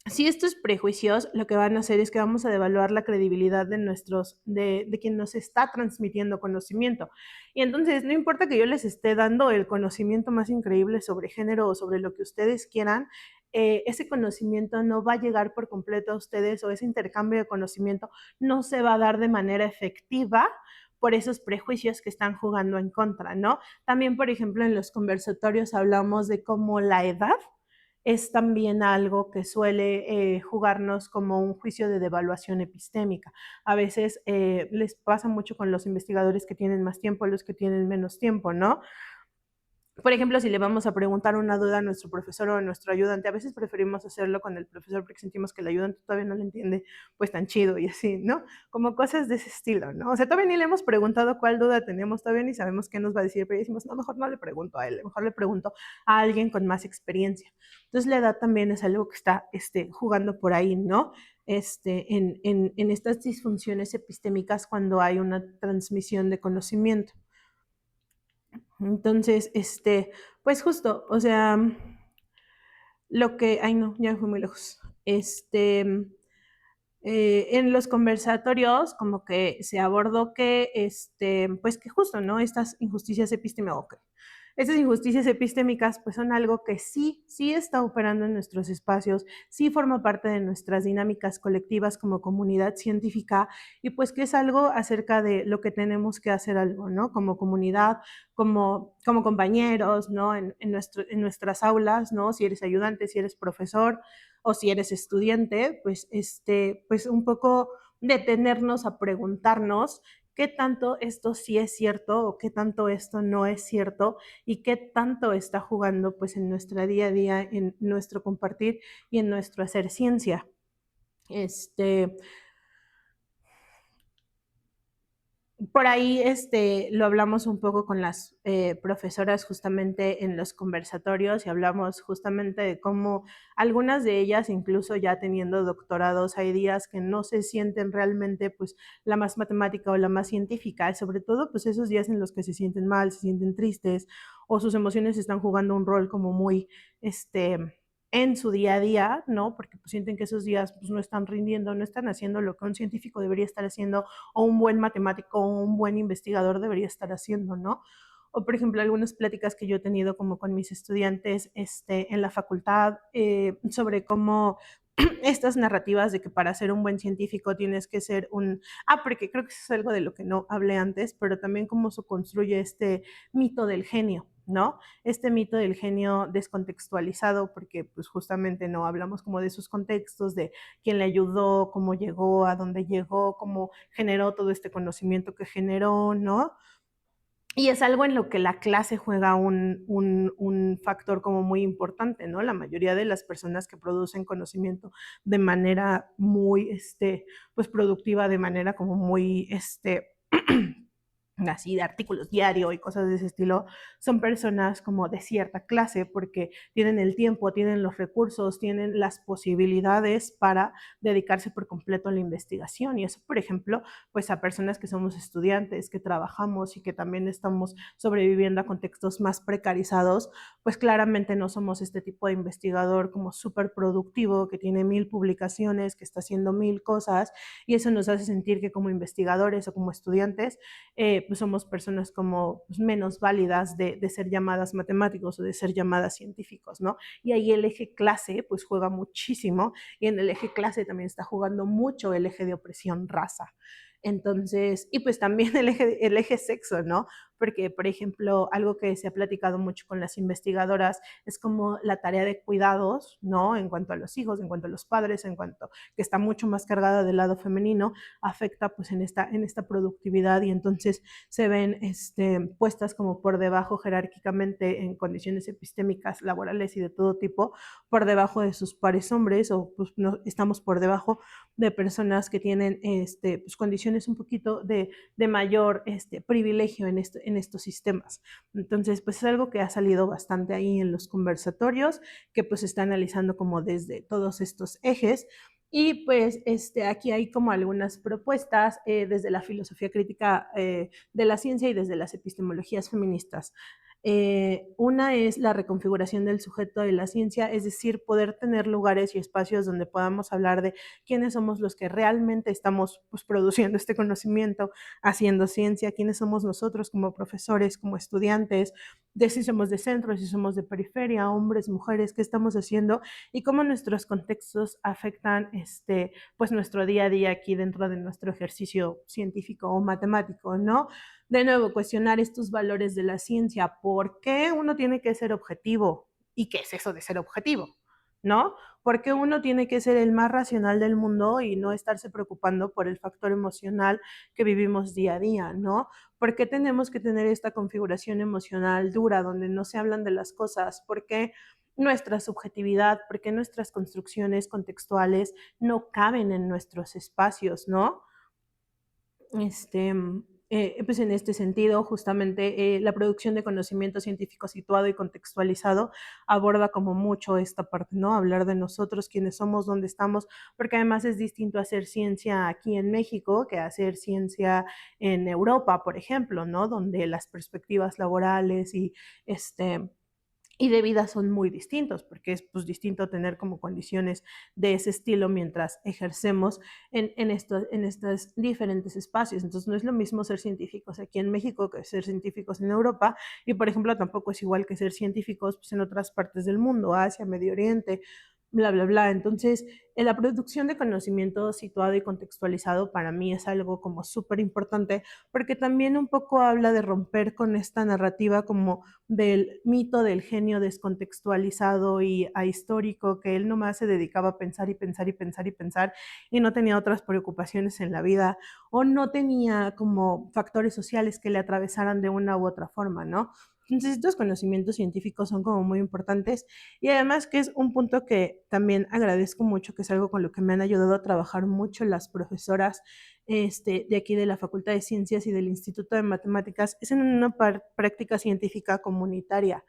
si estos prejuicios lo que van a hacer es que vamos a devaluar la credibilidad de quien nos está transmitiendo conocimiento. Y entonces, no importa que yo les esté dando el conocimiento más increíble sobre género o sobre lo que ustedes quieran, ese conocimiento no va a llegar por completo a ustedes o ese intercambio de conocimiento no se va a dar de manera efectiva por esos prejuicios que están jugando en contra, ¿no? También, por ejemplo, en los conversatorios hablamos de cómo la edad es también algo que suele jugarnos como un juicio de devaluación epistémica. A veces les pasa mucho con los investigadores que tienen más tiempo, los que tienen menos tiempo, ¿no? Por ejemplo, si le vamos a preguntar una duda a nuestro profesor o a nuestro ayudante, a veces preferimos hacerlo con el profesor porque sentimos que el ayudante todavía no le entiende pues tan chido y así, ¿no? Como cosas de ese estilo, ¿no? O sea, todavía ni le hemos preguntado cuál duda tenemos, todavía ni sabemos qué nos va a decir, pero decimos, no, mejor no le pregunto a él, mejor le pregunto a alguien con más experiencia. Entonces, la edad también es algo que está jugando por ahí, ¿no? En estas disfunciones epistémicas cuando hay una transmisión de conocimiento. Entonces, pues justo, o sea, lo que, ay no, ya me fui muy lejos. En los conversatorios como que se abordó que, pues que justo, ¿no? Estas injusticias epistémicas, estas injusticias epistémicas pues son algo que sí está operando en nuestros espacios, sí forma parte de nuestras dinámicas colectivas como comunidad científica y pues que es algo acerca de lo que tenemos que hacer algo, ¿no? Como comunidad, como compañeros, ¿no? En nuestras aulas, ¿no? Si eres ayudante, si eres profesor, o si eres estudiante, pues, pues un poco detenernos a preguntarnos qué tanto esto sí es cierto o qué tanto esto no es cierto y qué tanto está jugando pues en nuestra día a día, en nuestro compartir y en nuestro hacer ciencia. Por ahí lo hablamos un poco con las profesoras justamente en los conversatorios y hablamos justamente de cómo algunas de ellas, incluso ya teniendo doctorados, hay días que no se sienten realmente pues la más matemática o la más científica, y sobre todo pues esos días en los que se sienten mal, se sienten tristes o sus emociones están jugando un rol como muy en su día a día, ¿no? Porque pues sienten que esos días pues no están rindiendo, no están haciendo lo que un científico debería estar haciendo o un buen matemático o un buen investigador debería estar haciendo, ¿no? O, por ejemplo, algunas pláticas que yo he tenido como con mis estudiantes en la facultad sobre cómo estas narrativas de que para ser un buen científico tienes que ser un... Ah, porque creo que eso es algo de lo que no hablé antes, pero también cómo se construye este mito del genio, ¿no? Este mito del genio descontextualizado, porque pues justamente no hablamos como de esos contextos, de quién le ayudó, cómo llegó, a dónde llegó, cómo generó todo este conocimiento que generó, ¿no? Y es algo en lo que la clase juega un factor como muy importante, ¿no? La mayoría de las personas que producen conocimiento de manera muy, pues productiva, de manera como muy, así de artículos diario y cosas de ese estilo, son personas como de cierta clase porque tienen el tiempo, tienen los recursos, tienen las posibilidades para dedicarse por completo a la investigación. Y eso, por ejemplo, pues a personas que somos estudiantes, que trabajamos y que también estamos sobreviviendo a contextos más precarizados, pues claramente no somos este tipo de investigador como súper productivo, que tiene 1000 publicaciones, que está haciendo 1000 cosas, y eso nos hace sentir que como investigadores o como estudiantes, pues somos personas como pues, menos válidas de ser llamadas matemáticos o de ser llamadas científicos, ¿no? Y ahí el eje clase pues juega muchísimo y en el eje clase también está jugando mucho el eje de opresión raza. Entonces, y pues también el eje sexo, ¿no? porque, por ejemplo, algo que se ha platicado mucho con las investigadoras es como la tarea de cuidados, ¿no? En cuanto a los hijos, en cuanto a los padres, en cuanto que está mucho más cargada del lado femenino, afecta pues en esta productividad y entonces se ven puestas como por debajo jerárquicamente en condiciones epistémicas, laborales y de todo tipo, por debajo de sus pares hombres o pues no, estamos por debajo de personas que tienen pues, condiciones un poquito de mayor privilegio en estos sistemas. Entonces, pues es algo que ha salido bastante ahí en los conversatorios, que pues está analizando como desde todos estos ejes. Y pues aquí hay como algunas propuestas desde la filosofía crítica de la ciencia y desde las epistemologías feministas. Una es la reconfiguración del sujeto de la ciencia, es decir, poder tener lugares y espacios donde podamos hablar de quiénes somos los que realmente estamos pues, produciendo este conocimiento, haciendo ciencia, quiénes somos nosotros como profesores, como estudiantes, de si somos de centro, si somos de periferia, hombres, mujeres, qué estamos haciendo y cómo nuestros contextos afectan pues nuestro día a día aquí dentro de nuestro ejercicio científico o matemático, ¿no? De nuevo, cuestionar estos valores de la ciencia. ¿Por qué uno tiene que ser objetivo? ¿Y qué es eso de ser objetivo? ¿No? ¿Por qué uno tiene que ser el más racional del mundo y no estarse preocupando por el factor emocional que vivimos día a día? ¿No? ¿Por qué tenemos que tener esta configuración emocional dura donde no se hablan de las cosas? ¿Por qué nuestra subjetividad, por qué nuestras construcciones contextuales no caben en nuestros espacios, ¿no? Pues en este sentido, justamente la producción de conocimiento científico situado y contextualizado aborda como mucho esta parte, ¿no? Hablar de nosotros, quiénes somos, dónde estamos, porque además es distinto hacer ciencia aquí en México que hacer ciencia en Europa, por ejemplo, ¿no? Donde las perspectivas laborales y de vida son muy distintos, porque es pues, distinto tener como condiciones de ese estilo mientras ejercemos en estos diferentes espacios. Entonces, no es lo mismo ser científicos aquí en México que ser científicos en Europa, y por ejemplo, tampoco es igual que ser científicos pues, en otras partes del mundo, Asia, Medio Oriente, bla, bla, bla. Entonces, en la producción de conocimiento situado y contextualizado para mí es algo como súper importante, porque también un poco habla de romper con esta narrativa como del mito del genio descontextualizado y ahistórico, que él nomás se dedicaba a pensar y pensar y pensar y pensar y no tenía otras preocupaciones en la vida o no tenía como factores sociales que le atravesaran de una u otra forma, ¿no? Entonces, estos conocimientos científicos son como muy importantes y además que es un punto que también agradezco mucho, que es algo con lo que me han ayudado a trabajar mucho las profesoras de aquí de la Facultad de Ciencias y del Instituto de Matemáticas, es en una práctica científica comunitaria.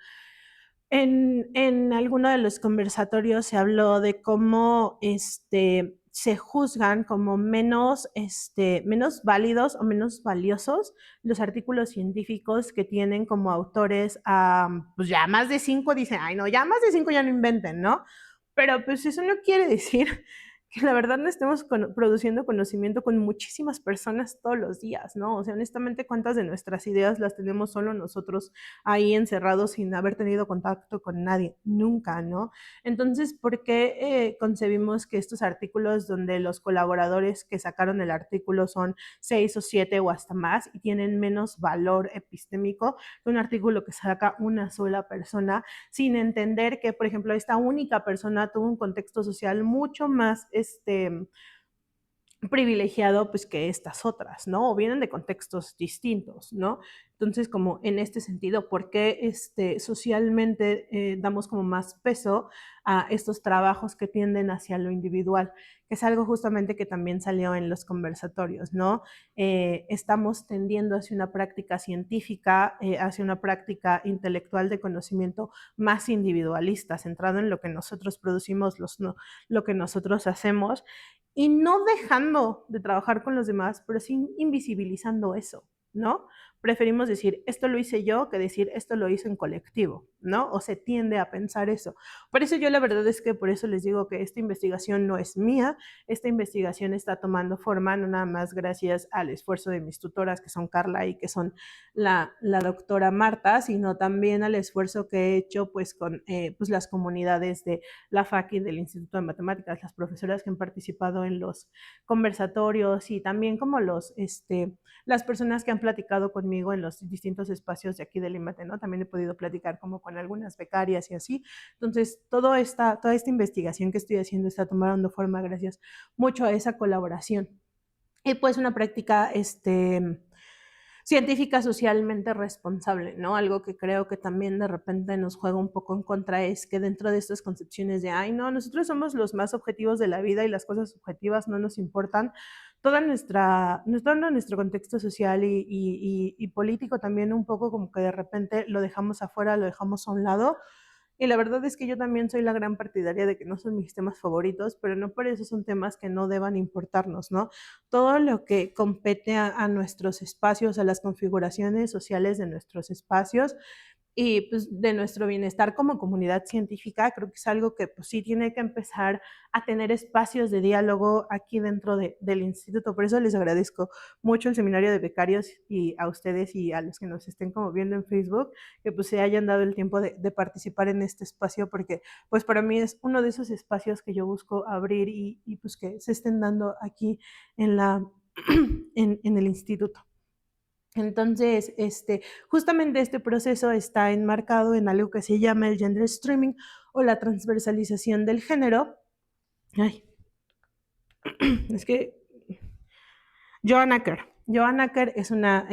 En alguno de los conversatorios se habló de cómo se juzgan como menos válidos o menos valiosos los artículos científicos que tienen como autores pues ya más de 5, dicen, ay no, ya más de 5 ya no inventen, ¿no? Pero pues eso no quiere decir que la verdad no estemos produciendo conocimiento con muchísimas personas todos los días, ¿no? O sea, honestamente, ¿cuántas de nuestras ideas las tenemos solo nosotros ahí encerrados sin haber tenido contacto con nadie? Nunca, ¿no? Entonces, ¿por qué concebimos que estos artículos donde los colaboradores que sacaron el artículo son 6 o 7 o hasta más y tienen menos valor epistémico que un artículo que saca una sola persona sin entender que, por ejemplo, esta única persona tuvo un contexto social mucho más privilegiado pues que estas otras, ¿no? O vienen de contextos distintos, ¿no? Entonces, como en este sentido, ¿por qué socialmente damos como más peso a estos trabajos que tienden hacia lo individual? Que es algo justamente que también salió en los conversatorios, ¿no? Estamos tendiendo hacia una práctica científica, hacia una práctica intelectual de conocimiento más individualista, centrado en lo que nosotros producimos, lo que nosotros hacemos, y no dejando de trabajar con los demás, pero sí invisibilizando eso, ¿no? Preferimos decir, esto lo hice yo, que decir, esto lo hice en colectivo, ¿no? O se tiende a pensar eso. Por eso yo la verdad es que por eso les digo que esta investigación no es mía, esta investigación está tomando forma, no nada más gracias al esfuerzo de mis tutoras, que son Carla y que son la doctora Marta, sino también al esfuerzo que he hecho pues con pues, las comunidades de la FACI del Instituto de Matemáticas, las profesoras que han participado en los conversatorios y también como las personas que han platicado conmigo en los distintos espacios de aquí del IMATE, ¿no? También he podido platicar como con algunas becarias y así. Entonces, toda esta investigación que estoy haciendo está tomando forma gracias mucho a esa colaboración. Y pues una práctica científica socialmente responsable, ¿no? Algo que creo que también de repente nos juega un poco en contra es que dentro de estas concepciones de, ay, no, nosotros somos los más objetivos de la vida y las cosas subjetivas no nos importan, todo nuestro contexto social y político también un poco como que de repente lo dejamos afuera, lo dejamos a un lado. Y la verdad es que yo también soy la gran partidaria de que no son mis temas favoritos, pero no por eso son temas que no deban importarnos, ¿no? Todo lo que compete a nuestros espacios, a las configuraciones sociales de nuestros espacios, y pues de nuestro bienestar como comunidad científica, creo que es algo que pues sí tiene que empezar a tener espacios de diálogo aquí dentro del instituto. Por eso les agradezco mucho el seminario de becarios y a ustedes y a los que nos estén como viendo en Facebook, que pues se hayan dado el tiempo de participar en este espacio, porque pues para mí es uno de esos espacios que yo busco abrir y pues que se estén dando aquí en, en el instituto. Entonces, justamente este proceso está enmarcado en algo que se llama el gender streaming o la transversalización del género. Ay, es que Joanna Kerr. Joanna Kerr es una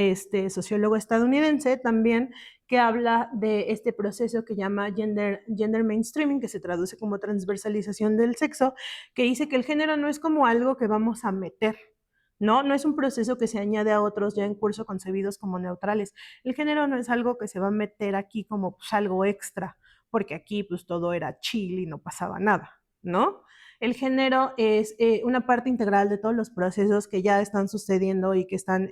socióloga estadounidense también que habla de este proceso que llama gender mainstreaming, que se traduce como transversalización del sexo, que dice que el género no es como algo que vamos a meter, ¿no? No es un proceso que se añade a otros ya en curso concebidos como neutrales. El género no es algo que se va a meter aquí como pues, algo extra, porque aquí pues todo era chill y no pasaba nada, ¿no? El género es una parte integral de todos los procesos que ya están sucediendo y que están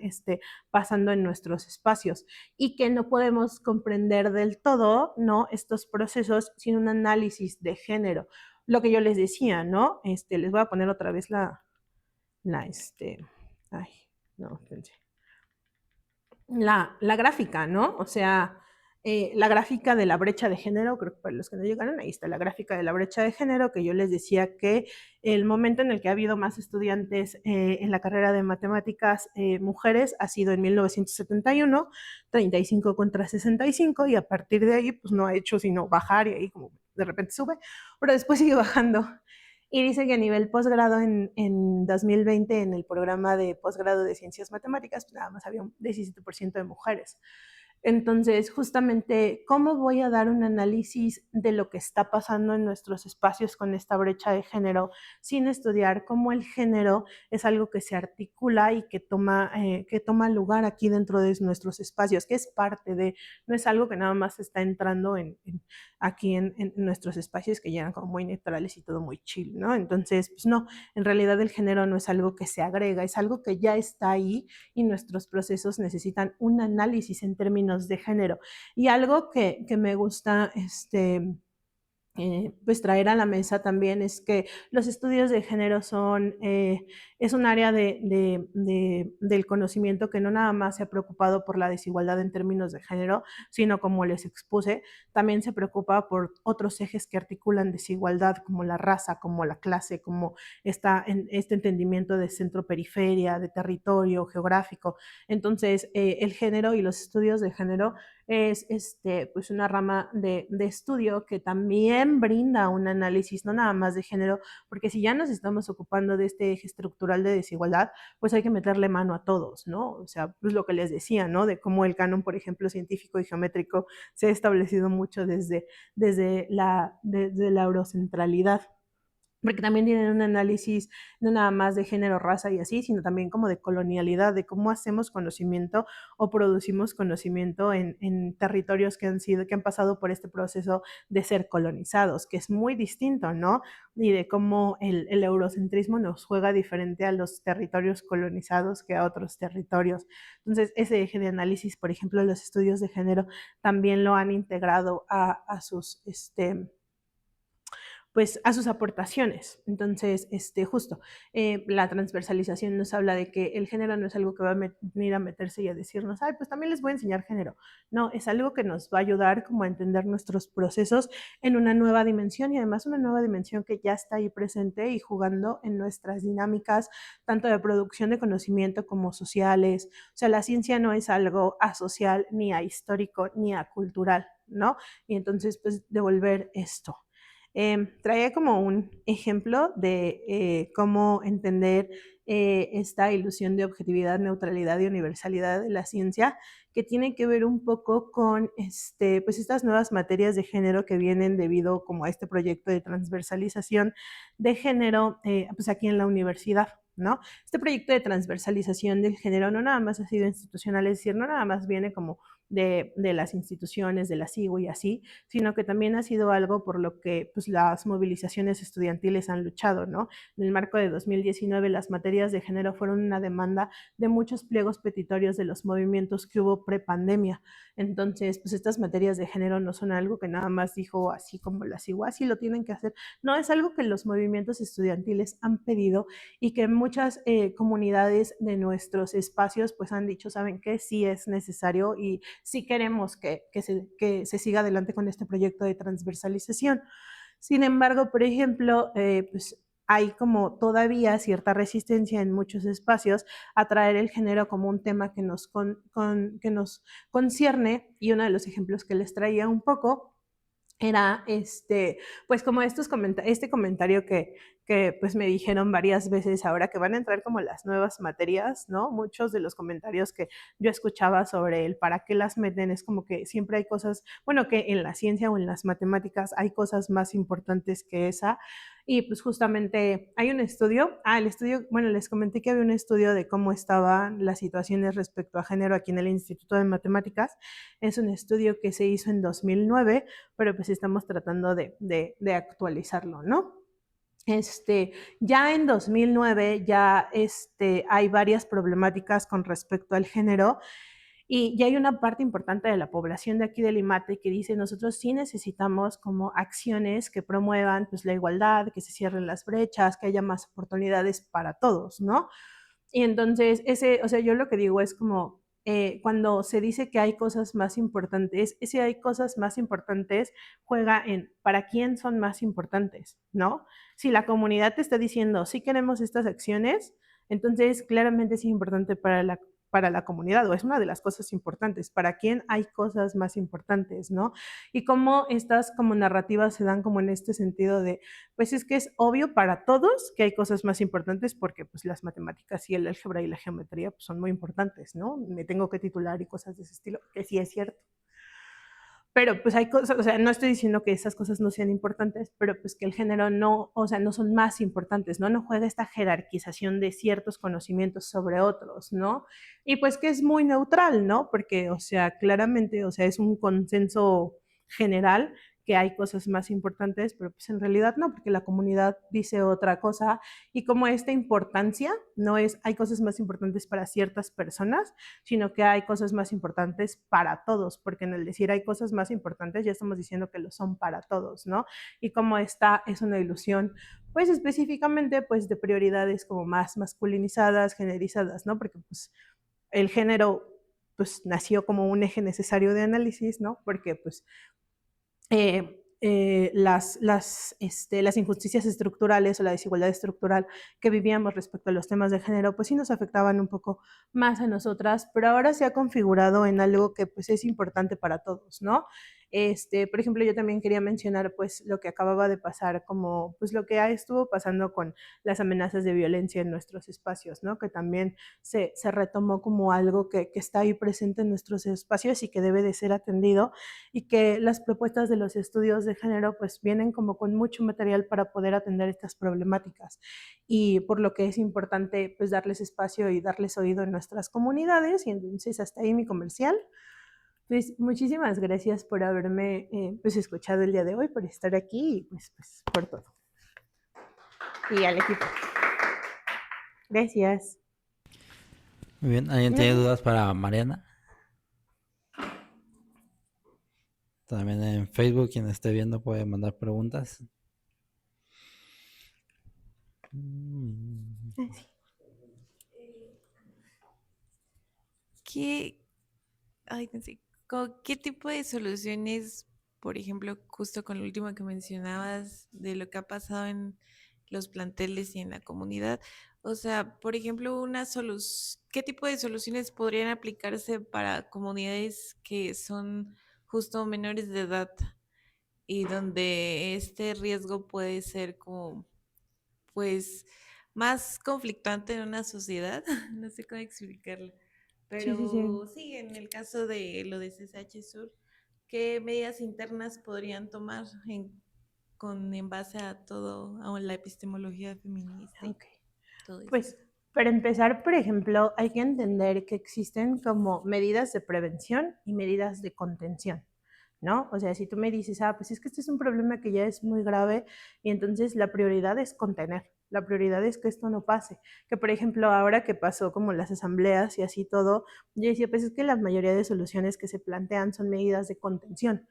pasando en nuestros espacios y que no podemos comprender del todo, ¿no? Estos procesos sin un análisis de género. Lo que yo les decía, ¿no? Les voy a poner otra vez ay, no, pensé. La gráfica, ¿no? O sea, la gráfica de la brecha de género, creo que para los que no llegaron, ahí está la gráfica de la brecha de género, que yo les decía que el momento en el que ha habido más estudiantes en la carrera de matemáticas mujeres ha sido en 1971, 35 contra 65, y a partir de ahí, pues no ha hecho sino bajar y ahí como de repente sube, pero después sigue bajando. Y dice que a nivel posgrado en 2020, en el programa de posgrado de ciencias matemáticas, pues nada más había un 17% de mujeres. Entonces, justamente, ¿cómo voy a dar un análisis de lo que está pasando en nuestros espacios con esta brecha de género sin estudiar cómo el género es algo que se articula y que toma lugar aquí dentro de nuestros espacios, que es parte de, no es algo que nada más está entrando aquí en nuestros espacios que llegan como muy neutrales y todo muy chill, ¿no? Entonces, pues no, en realidad el género no es algo que se agrega, es algo que ya está ahí y nuestros procesos necesitan un análisis en términos de género. Y algo que me gusta, pues traer a la mesa también es que los estudios de género es un área del conocimiento que no nada más se ha preocupado por la desigualdad en términos de género, sino como les expuse, también se preocupa por otros ejes que articulan desigualdad, como la raza, como la clase, como este entendimiento de centro-periferia, de territorio geográfico. Entonces, el género y los estudios de género es pues una rama de estudio que también brinda un análisis, no nada más de género, porque si ya nos estamos ocupando de este eje estructural de desigualdad, pues hay que meterle mano a todos, ¿no? O sea, pues lo que les decía, ¿no? De cómo el canon, por ejemplo, científico y geométrico se ha establecido mucho desde la eurocentralidad, porque también tienen un análisis no nada más de género, raza y así, sino también como de colonialidad, de cómo hacemos conocimiento o producimos conocimiento en territorios que han pasado por este proceso de ser colonizados, que es muy distinto, ¿no? Y de cómo el eurocentrismo nos juega diferente a los territorios colonizados que a otros territorios. Entonces, ese eje de análisis, por ejemplo, los estudios de género también lo han integrado a sus pues a sus aportaciones. Entonces, justo, la transversalización nos habla de que el género no es algo que va a venir a meterse y a decirnos, ay, pues también les voy a enseñar género. No, es algo que nos va a ayudar como a entender nuestros procesos en una nueva dimensión y además una nueva dimensión que ya está ahí presente y jugando en nuestras dinámicas, tanto de producción de conocimiento como sociales. O sea, la ciencia no es algo asocial, ni ahistórico, ni acultural, ¿no? Y entonces, pues, devolver esto. Traía como un ejemplo de cómo entender esta ilusión de objetividad, neutralidad y universalidad de la ciencia, que tiene que ver un poco con pues estas nuevas materias de género que vienen debido como a este proyecto de transversalización de género pues aquí en la universidad. ¿No? Este proyecto de transversalización del género no nada más ha sido institucional, es decir, no nada más viene como de las instituciones, de la SIGU y así, sino que también ha sido algo por lo que pues, las movilizaciones estudiantiles han luchado, ¿no? En el marco de 2019, las materias de género fueron una demanda de muchos pliegos petitorios de los movimientos que hubo prepandemia. Entonces, pues estas materias de género no son algo que nada más dijo así como la SIGU, así lo tienen que hacer. No, es algo que los movimientos estudiantiles han pedido y que muchas comunidades de nuestros espacios pues han dicho, saben que sí es necesario y sí queremos que se siga adelante con este proyecto de transversalización. Sin embargo, por ejemplo, pues hay como todavía cierta resistencia en muchos espacios a traer el género como un tema que que nos concierne, y uno de los ejemplos que les traía un poco era pues como este comentario que pues me dijeron varias veces ahora que van a entrar como las nuevas materias, ¿no? Muchos de los comentarios que yo escuchaba sobre el para qué las meten es como que siempre hay cosas, bueno, que en la ciencia o en las matemáticas hay cosas más importantes que esa. Y pues justamente hay un estudio, el estudio, bueno, les comenté que había un estudio de cómo estaban las situaciones respecto a género aquí en el Instituto de Matemáticas. Es un estudio que se hizo en 2009, pero pues estamos tratando de actualizarlo, ¿no? Ya en 2009 ya hay varias problemáticas con respecto al género y ya hay una parte importante de la población de aquí del IMATE que dice nosotros sí necesitamos como acciones que promuevan pues la igualdad, que se cierren las brechas, que haya más oportunidades para todos, ¿no? Y entonces, o sea, yo lo que digo es como, cuando se dice que hay cosas más importantes, ese hay cosas más importantes juega en para quién son más importantes, ¿no? Si la comunidad te está diciendo, sí queremos estas acciones, entonces claramente es importante para la comunidad, o es una de las cosas importantes. ¿Para quién hay cosas más importantes, no? Y cómo estas como narrativas se dan como en este sentido de pues es que es obvio para todos que hay cosas más importantes porque pues las matemáticas y el álgebra y la geometría pues, son muy importantes, ¿no? Me tengo que titular y cosas de ese estilo, que sí es cierto. Pero pues hay cosas, o sea, no estoy diciendo que esas cosas no sean importantes, pero pues que el género no, o sea, no son más importantes, ¿no? No juega esta jerarquización de ciertos conocimientos sobre otros, ¿no? Y pues que es muy neutral, ¿no? Porque, o sea, claramente, o sea, es un consenso general que hay cosas más importantes, pero pues en realidad no, porque la comunidad dice otra cosa y como esta importancia no es, hay cosas más importantes para ciertas personas, sino que hay cosas más importantes para todos, porque en el decir hay cosas más importantes ya estamos diciendo que lo son para todos, ¿no? Y como esta es una ilusión, pues específicamente pues de prioridades como más masculinizadas, generizadas, ¿no? Porque pues el género pues nació como un eje necesario de análisis, ¿no? Porque pues las injusticias estructurales o la desigualdad estructural que vivíamos respecto a los temas de género, pues sí nos afectaban un poco más a nosotras, pero ahora se ha configurado en algo que pues es importante para todos, ¿no? Por ejemplo, yo también quería mencionar pues lo que acababa de pasar, como pues lo que estuvo pasando con las amenazas de violencia en nuestros espacios, ¿no? Que también se retomó como algo que está ahí presente en nuestros espacios y que debe de ser atendido y que las propuestas de los estudios de género pues vienen como con mucho material para poder atender estas problemáticas y por lo que es importante pues darles espacio y darles oído en nuestras comunidades y entonces hasta ahí mi comercial. Pues muchísimas gracias por haberme pues escuchado el día de hoy, por estar aquí y pues por todo. Y al equipo. Gracias. Muy bien, ¿alguien tiene dudas para Mariana? También en Facebook, quien esté viendo puede mandar preguntas. Mm. Ay, sí. ¿Qué, ay, no sé, qué tipo de soluciones, por ejemplo, justo con lo último que mencionabas de lo que ha pasado en los planteles y en la comunidad? O sea, por ejemplo, ¿qué tipo de soluciones podrían aplicarse para comunidades que son justo menores de edad y donde este riesgo puede ser como, pues, más conflictuante en una sociedad? No sé cómo explicarlo. Sí, sí, sí. Pero sí, en el caso de lo de CSH Sur, ¿qué medidas internas podrían tomar en base a todo, a la epistemología feminista y Ok. todo eso? Pues para empezar, por ejemplo, hay que entender que existen como medidas de prevención y medidas de contención, ¿no? O sea, si tú me dices, pues es que este es un problema que ya es muy grave y entonces la prioridad es contener, la prioridad es que esto no pase. Que por ejemplo, ahora que pasó como las asambleas y así todo, yo decía, pues es que la mayoría de soluciones que se plantean son medidas de contención.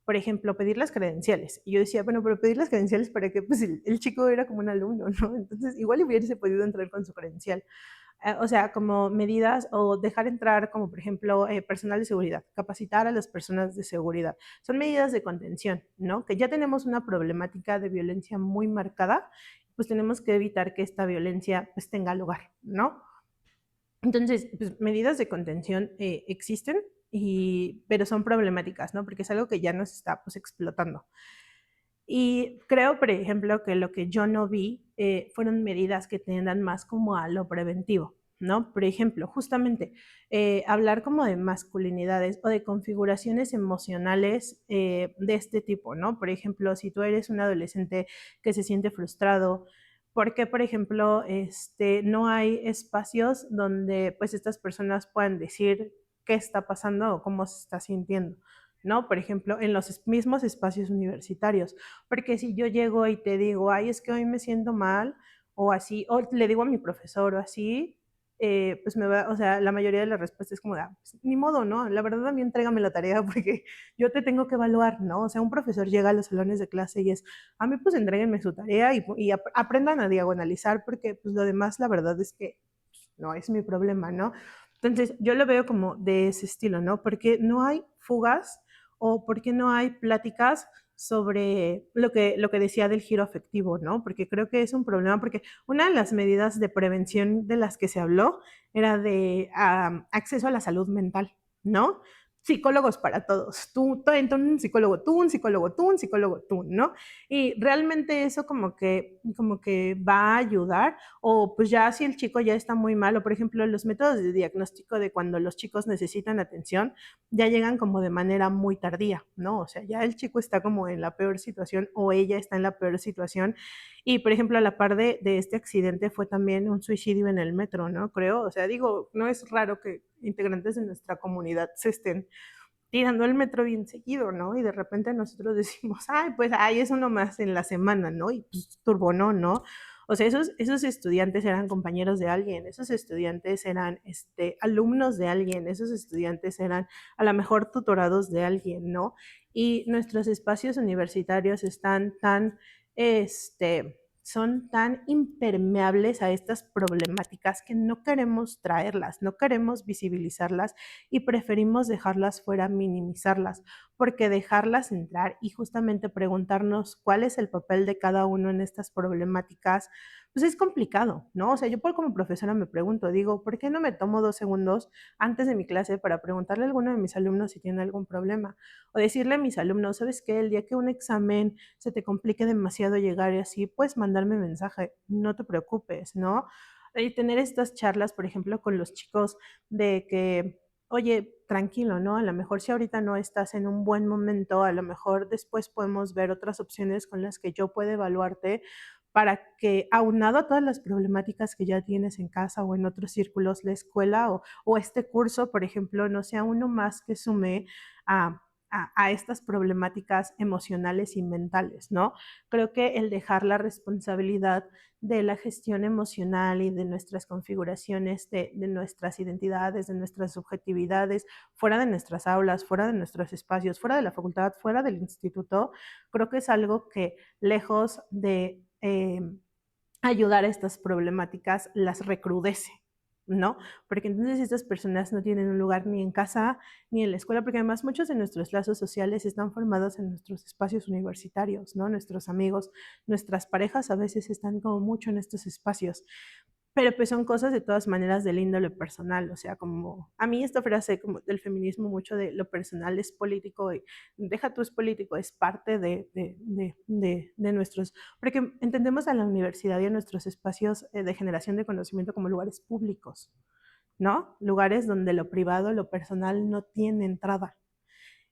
Por ejemplo, pedir las credenciales. Y yo decía, bueno, pero pedir las credenciales para qué, pues el chico era como un alumno, ¿no? Entonces, igual hubiese podido entrar con su credencial. O sea, como medidas o dejar entrar como, por ejemplo, personal de seguridad, capacitar a las personas de seguridad. Son medidas de contención, ¿no? Que ya tenemos una problemática de violencia muy marcada, pues tenemos que evitar que esta violencia pues tenga lugar, ¿no? Entonces, pues, medidas de contención existen, pero son problemáticas, ¿no? Porque es algo que ya nos está pues explotando. Y creo, por ejemplo, que lo que yo no vi fueron medidas que tendan más como a lo preventivo, ¿no? Por ejemplo, justamente hablar como de masculinidades o de configuraciones emocionales de este tipo, ¿no? Por ejemplo, si tú eres un adolescente que se siente frustrado, ¿por qué, por ejemplo, no hay espacios donde pues estas personas puedan decir qué está pasando o cómo se está sintiendo? ¿No? Por ejemplo, en los mismos espacios universitarios. Porque si yo llego y te digo, ay, es que hoy me siento mal, o así, o le digo a mi profesor o así, pues me va, o sea, la mayoría de las respuestas es como, pues, ni modo, ¿no? La verdad a mí entrégame la tarea porque yo te tengo que evaluar, ¿no? O sea, un profesor llega a los salones de clase y es, a mí pues entréguenme su tarea y aprendan a diagonalizar porque pues lo demás la verdad es que no es mi problema, ¿no? Entonces, yo lo veo como de ese estilo, ¿no? Porque no hay fugas o porque no hay pláticas sobre lo que decía del giro afectivo, ¿no? Porque creo que es un problema, porque una de las medidas de prevención de las que se habló era de acceso a la salud mental, ¿no? Psicólogos para todos, tú un psicólogo, tú un psicólogo, tú un psicólogo, tú, ¿no? Y realmente eso como que va a ayudar, o pues ya si el chico ya está muy mal, o por ejemplo los métodos de diagnóstico de cuando los chicos necesitan atención, ya llegan como de manera muy tardía, ¿no? O sea, ya el chico está como en la peor situación o ella está en la peor situación. Y, por ejemplo, a la par de este accidente fue también un suicidio en el metro, ¿no? Creo, o sea, digo, no es raro que integrantes de nuestra comunidad se estén tirando el metro bien seguido, ¿no? Y de repente nosotros decimos, ay, pues, ay, es uno más en la semana, ¿no? Y pues turbo, ¿no? O sea, esos estudiantes eran compañeros de alguien, esos estudiantes eran alumnos de alguien, esos estudiantes eran a lo mejor tutorados de alguien, ¿no? Y nuestros espacios universitarios están son tan impermeables a estas problemáticas que no queremos traerlas, no queremos visibilizarlas y preferimos dejarlas fuera, minimizarlas, porque dejarlas entrar y justamente preguntarnos cuál es el papel de cada uno en estas problemáticas, pues es complicado, ¿no? O sea, yo como profesora me pregunto, digo, ¿por qué no me tomo 2 segundos antes de mi clase para preguntarle a alguno de mis alumnos si tiene algún problema? O decirle a mis alumnos, ¿sabes qué? El día que un examen se te complique demasiado llegar y así, puedes mandarme mensaje, no te preocupes, ¿no? Y tener estas charlas, por ejemplo, con los chicos de que, oye, tranquilo, ¿no? A lo mejor si ahorita no estás en un buen momento, a lo mejor después podemos ver otras opciones con las que yo pueda evaluarte para que, aunado a todas las problemáticas que ya tienes en casa o en otros círculos, la escuela o este curso, por ejemplo, no sea uno más que sume a, a estas problemáticas emocionales y mentales, ¿no? Creo que el dejar la responsabilidad de la gestión emocional y de nuestras configuraciones, de nuestras identidades, de nuestras subjetividades, fuera de nuestras aulas, fuera de nuestros espacios, fuera de la facultad, fuera del instituto, creo que es algo que lejos de ayudar a estas problemáticas las recrudece, ¿no? Porque entonces estas personas no tienen un lugar ni en casa ni en la escuela, porque además muchos de nuestros lazos sociales están formados en nuestros espacios universitarios, ¿no? Nuestros amigos, nuestras parejas a veces están como mucho en estos espacios. Pero pues son cosas de todas maneras del índole personal, o sea, como a mí esta frase como del feminismo mucho de lo personal es político y deja tú es político, es parte de nuestros, porque entendemos a la universidad y a nuestros espacios de generación de conocimiento como lugares públicos, ¿no? Lugares donde lo privado, lo personal no tiene entrada.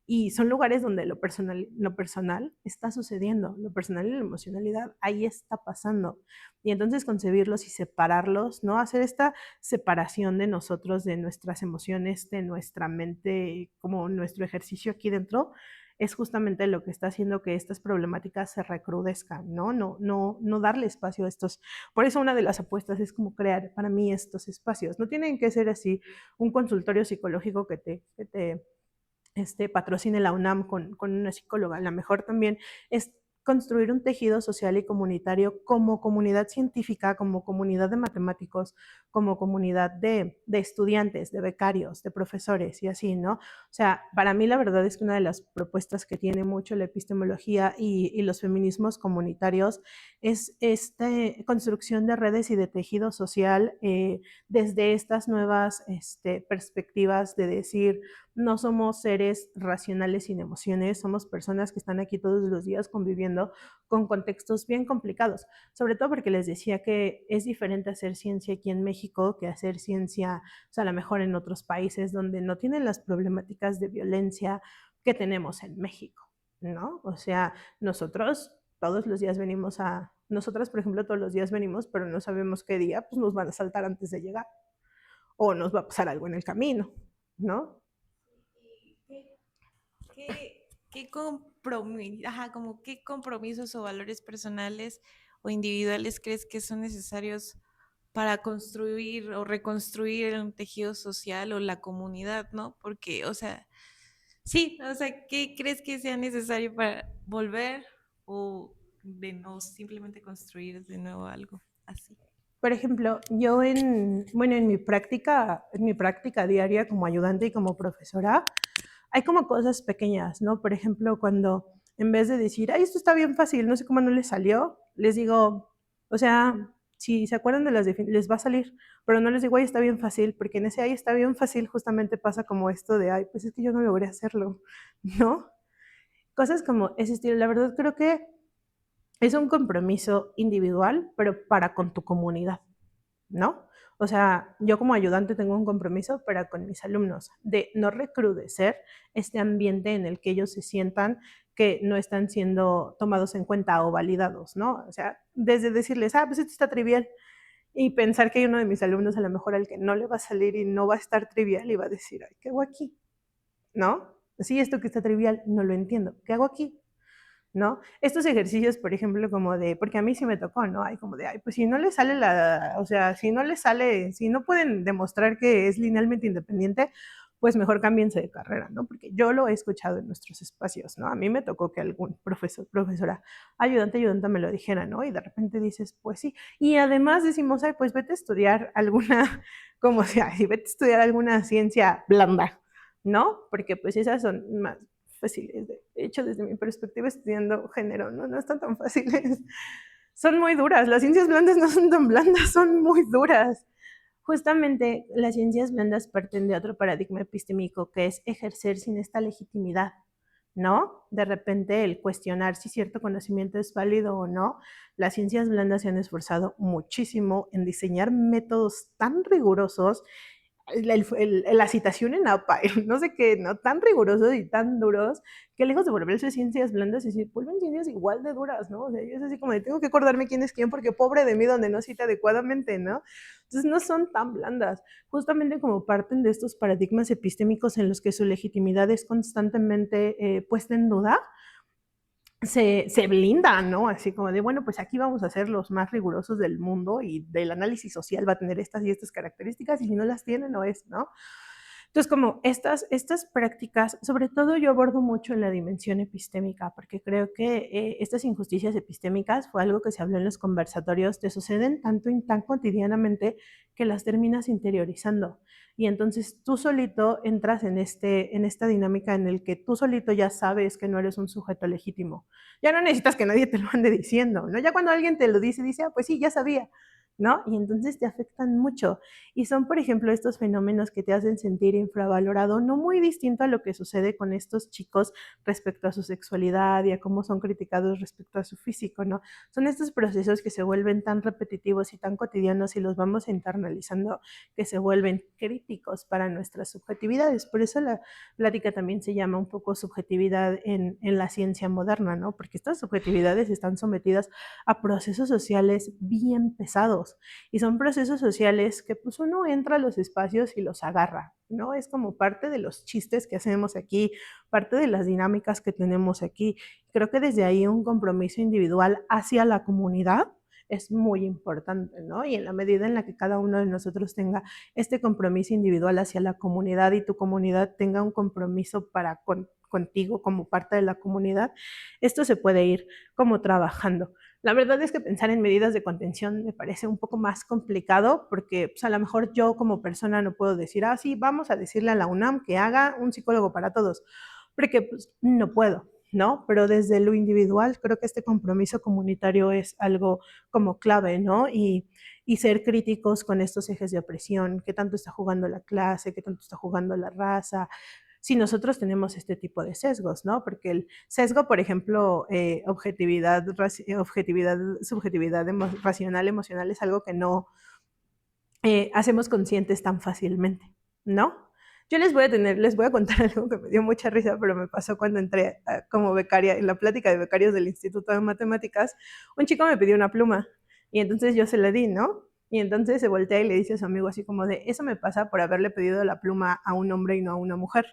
Y son lugares donde lo personal está sucediendo, lo personal y la emocionalidad ahí está pasando. Y entonces concebirlos y separarlos, ¿no? Hacer esta separación de nosotros, de nuestras emociones, de nuestra mente, como nuestro ejercicio aquí dentro, es justamente lo que está haciendo que estas problemáticas se recrudezcan, ¿no? No darle espacio a estos. Por eso una de las apuestas es como crear para mí estos espacios. No tienen que ser así un consultorio psicológico que te patrocine la UNAM con una psicóloga. A lo mejor también es construir un tejido social y comunitario como comunidad científica, como comunidad de matemáticos, como comunidad de estudiantes, de becarios, de profesores y así, ¿no? O sea, para mí la verdad es que una de las propuestas que tiene mucho la epistemología y los feminismos comunitarios es esta construcción de redes y de tejido social desde estas nuevas perspectivas de decir, no somos seres racionales sin emociones, somos personas que están aquí todos los días conviviendo con contextos bien complicados, sobre todo porque les decía que es diferente hacer ciencia aquí en México que hacer ciencia, o sea, a lo mejor en otros países donde no tienen las problemáticas de violencia que tenemos en México, ¿no? O sea, nosotros todos los días venimos nosotras, por ejemplo, todos los días venimos, pero no sabemos qué día, pues nos van a saltar antes de llegar o nos va a pasar algo en el camino, ¿no? ¿Qué compromiso, como qué compromisos o valores personales o individuales crees que son necesarios para construir o reconstruir un tejido social o la comunidad, ¿no? Porque, o sea, sí, o sea, ¿qué crees que sea necesario para volver o de no simplemente construir de nuevo algo así? Por ejemplo, yo en mi práctica diaria como ayudante y como profesora, hay como cosas pequeñas, ¿no? Por ejemplo, cuando en vez de decir, ay, esto está bien fácil, no sé cómo no les salió, les digo, o sea, si se acuerdan de les va a salir, pero no les digo, ay, está bien fácil, porque en ese, ay, está bien fácil, justamente pasa como esto de, ay, pues es que yo no logré hacerlo, ¿no? Cosas como ese estilo. La verdad creo que es un compromiso individual, pero para con tu comunidad, ¿no? O sea, yo como ayudante tengo un compromiso para con mis alumnos de no recrudecer este ambiente en el que ellos se sientan que no están siendo tomados en cuenta o validados, ¿no? O sea, desde decirles, ah, pues esto está trivial, y pensar que hay uno de mis alumnos a lo mejor al que no le va a salir y no va a estar trivial y va a decir, ay, ¿qué hago aquí? ¿No? Sí, esto que está trivial, no lo entiendo. ¿Qué hago aquí? ¿No? Estos ejercicios, por ejemplo, como de, porque a mí sí me tocó, ¿no? Hay como de, ay, pues si no le sale o sea, si no le sale, si no pueden demostrar que es linealmente independiente, pues mejor cámbiense de carrera, ¿no? Porque yo lo he escuchado en nuestros espacios, ¿no? A mí me tocó que algún profesora, ayudante me lo dijera, ¿no? Y de repente dices, pues sí. Y además decimos, ay, pues vete a estudiar alguna, como sea, si vete a estudiar alguna ciencia blanda, ¿no? Porque pues esas son más fáciles. De hecho, desde mi perspectiva, estudiando género, no están tan fáciles. Son muy duras. Las ciencias blandas no son tan blandas, son muy duras. Justamente las ciencias blandas parten de otro paradigma epistémico que es ejercer sin esta legitimidad, ¿no? De repente el cuestionar si cierto conocimiento es válido o no. Las ciencias blandas se han esforzado muchísimo en diseñar métodos tan rigurosos, la citación en APA, no sé qué, ¿no? Tan rigurosos y tan duros, que lejos de volverse ciencias blandas, es decir, vuelven ciencias igual de duras, ¿no? O sea, yo es así como de, tengo que acordarme quién es quién, porque pobre de mí donde no cita adecuadamente, ¿no? Entonces no son tan blandas, justamente como parten de estos paradigmas epistémicos en los que su legitimidad es constantemente puesta en duda, se blindan, ¿no? Así como de, bueno, pues aquí vamos a ser los más rigurosos del mundo y del análisis social va a tener estas y estas características y si no las tiene, no es, ¿no? Entonces, como estas prácticas, sobre todo yo abordo mucho en la dimensión epistémica, porque creo que estas injusticias epistémicas fue algo que se habló en los conversatorios, te suceden tanto y tan cotidianamente que las terminas interiorizando. Y entonces tú solito entras en esta dinámica en el que tú solito ya sabes que no eres un sujeto legítimo. Ya no necesitas que nadie te lo ande diciendo, ¿no? Ya cuando alguien te lo dice, pues sí, ya sabía, ¿no? Y entonces te afectan mucho. Y son, por ejemplo, estos fenómenos que te hacen sentir infravalorado, no muy distinto a lo que sucede con estos chicos respecto a su sexualidad y a cómo son criticados respecto a su físico, ¿no? Son estos procesos que se vuelven tan repetitivos y tan cotidianos y los vamos internalizando que se vuelven críticos para nuestras subjetividades. Por eso la plática también se llama un poco subjetividad en la ciencia moderna, ¿no? Porque estas subjetividades están sometidas a procesos sociales bien pesados y son procesos sociales que pues uno entra a los espacios y los agarra, ¿no? Es como parte de los chistes que hacemos aquí, parte de las dinámicas que tenemos aquí. Creo que desde ahí un compromiso individual hacia la comunidad es muy importante, ¿no? Y en la medida en la que cada uno de nosotros tenga este compromiso individual hacia la comunidad y tu comunidad tenga un compromiso contigo como parte de la comunidad, esto se puede ir como trabajando. La verdad es que pensar en medidas de contención me parece un poco más complicado porque pues, a lo mejor yo como persona no puedo decir, sí, vamos a decirle a la UNAM que haga un psicólogo para todos, porque pues, no puedo, ¿no? Pero desde lo individual creo que este compromiso comunitario es algo como clave, ¿no? Y ser críticos con estos ejes de opresión, qué tanto está jugando la clase, qué tanto está jugando la raza, si nosotros tenemos este tipo de sesgos, ¿no? Porque el sesgo, por ejemplo, objetividad, subjetividad racional, emocional, es algo que no hacemos conscientes tan fácilmente, ¿no? Yo les voy a contar algo que me dio mucha risa, pero me pasó cuando entré como becaria, en la plática de becarios del Instituto de Matemáticas, un chico me pidió una pluma y entonces yo se la di, ¿no? Y entonces se voltea y le dice a su amigo así como de, eso me pasa por haberle pedido la pluma a un hombre y no a una mujer.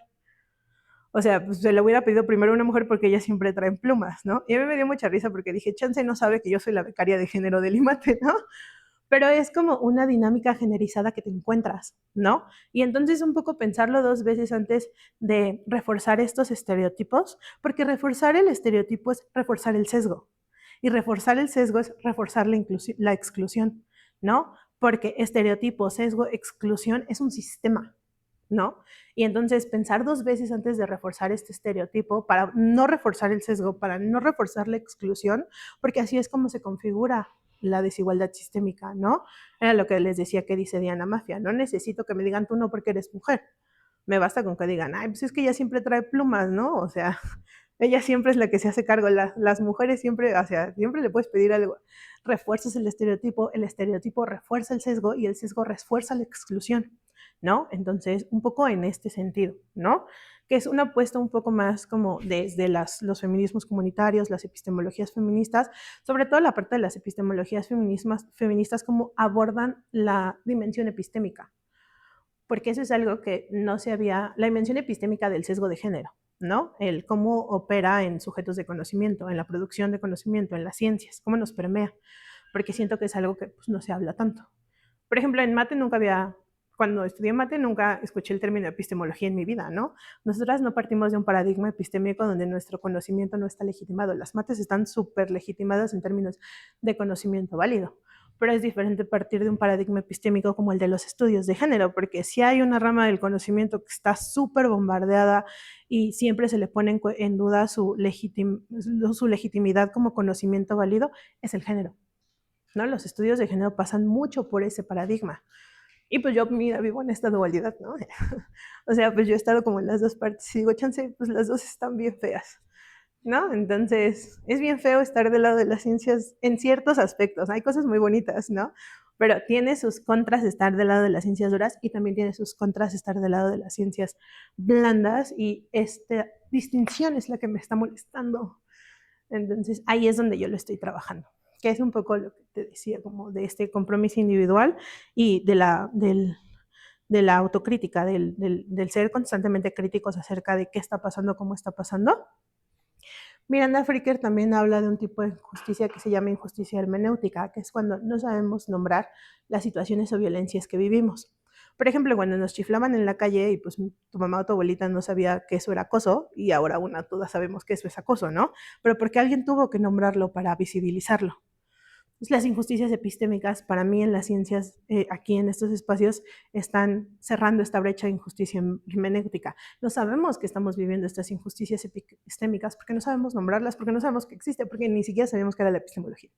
O sea, pues se le hubiera pedido primero a una mujer porque ella siempre trae plumas, ¿no? Y a mí me dio mucha risa porque dije, chance no sabe que yo soy la becaria de género del IMATE, ¿no? Pero es como una dinámica generalizada que te encuentras, ¿no? Y entonces un poco pensarlo dos veces antes de reforzar estos estereotipos, porque reforzar el estereotipo es reforzar el sesgo. Y reforzar el sesgo es reforzar la exclusión, ¿no? Porque estereotipo, sesgo, exclusión es un sistema, ¿no? Y entonces pensar dos veces antes de reforzar este estereotipo para no reforzar el sesgo, para no reforzar la exclusión, porque así es como se configura la desigualdad sistémica, ¿no? Era lo que les decía que dice Diana Mafia, no necesito que me digan tú no porque eres mujer, me basta con que digan, pues es que ella siempre trae plumas, ¿no? O sea, ella siempre es la que se hace cargo, las mujeres siempre, o sea, siempre le puedes pedir algo, refuerzas el estereotipo refuerza el sesgo y el sesgo refuerza la exclusión, ¿no? Entonces, un poco en este sentido, ¿no? Que es una apuesta un poco más como desde los feminismos comunitarios, las epistemologías feministas, sobre todo la parte de las epistemologías feministas como abordan la dimensión epistémica, porque eso es algo que no se había, la dimensión epistémica del sesgo de género, ¿no? El cómo opera en sujetos de conocimiento, en la producción de conocimiento, en las ciencias, cómo nos permea, porque siento que es algo que pues, no se habla tanto. Por ejemplo, en mate cuando estudié mate nunca escuché el término epistemología en mi vida, ¿no? Nosotras no partimos de un paradigma epistémico donde nuestro conocimiento no está legitimado. Las mates están súper legitimadas en términos de conocimiento válido, pero es diferente partir de un paradigma epistémico como el de los estudios de género, porque si hay una rama del conocimiento que está súper bombardeada y siempre se le pone en duda su legitimidad como conocimiento válido, es el género, ¿no? Los estudios de género pasan mucho por ese paradigma. Y pues yo, mira, vivo en esta dualidad, ¿no? O sea, pues yo he estado como en las dos partes y digo, chance, pues las dos están bien feas, ¿no? Entonces, es bien feo estar del lado de las ciencias en ciertos aspectos. Hay cosas muy bonitas, ¿no? Pero tiene sus contras estar del lado de las ciencias duras y también tiene sus contras estar del lado de las ciencias blandas y esta distinción es la que me está molestando. Entonces, ahí es donde yo lo estoy trabajando, que es un poco lo que te decía, como de este compromiso individual y de la autocrítica, del ser constantemente críticos acerca de qué está pasando, cómo está pasando. Miranda Fricker también habla de un tipo de injusticia que se llama injusticia hermenéutica, que es cuando no sabemos nombrar las situaciones o violencias que vivimos. Por ejemplo, cuando nos chiflaban en la calle y pues tu mamá o tu abuelita no sabía que eso era acoso y ahora todas sabemos que eso es acoso, ¿no? Pero porque alguien tuvo que nombrarlo para visibilizarlo. Pues las injusticias epistémicas para mí en las ciencias, aquí en estos espacios, están cerrando esta brecha de injusticia hermenéutica. No sabemos que estamos viviendo estas injusticias epistémicas porque no sabemos nombrarlas, porque no sabemos que existe, porque ni siquiera sabemos qué era la epistemología,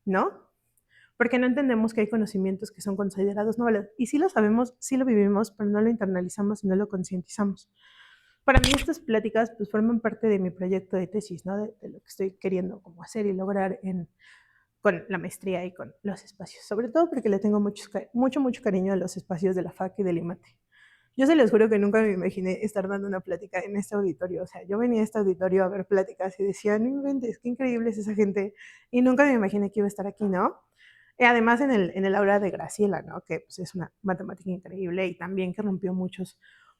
¿no? Porque no entendemos que hay conocimientos que son considerados nobles. Y sí lo sabemos, sí lo vivimos, pero no lo internalizamos y no lo concientizamos. Para mí estas pláticas pues forman parte de mi proyecto de tesis, ¿no? De lo que estoy queriendo como hacer y lograr con la maestría y con los espacios. Sobre todo porque le tengo mucho cariño a los espacios de la FAC y del IMATE. Yo se les juro que nunca me imaginé estar dando una plática en este auditorio. O sea, yo venía a este auditorio a ver pláticas y decía, no inventes, qué increíble es esa gente. Y nunca me imaginé que iba a estar aquí, ¿no? Y además en el aula de Graciela, ¿no? Que pues, es una matemática increíble y también que rompió muchos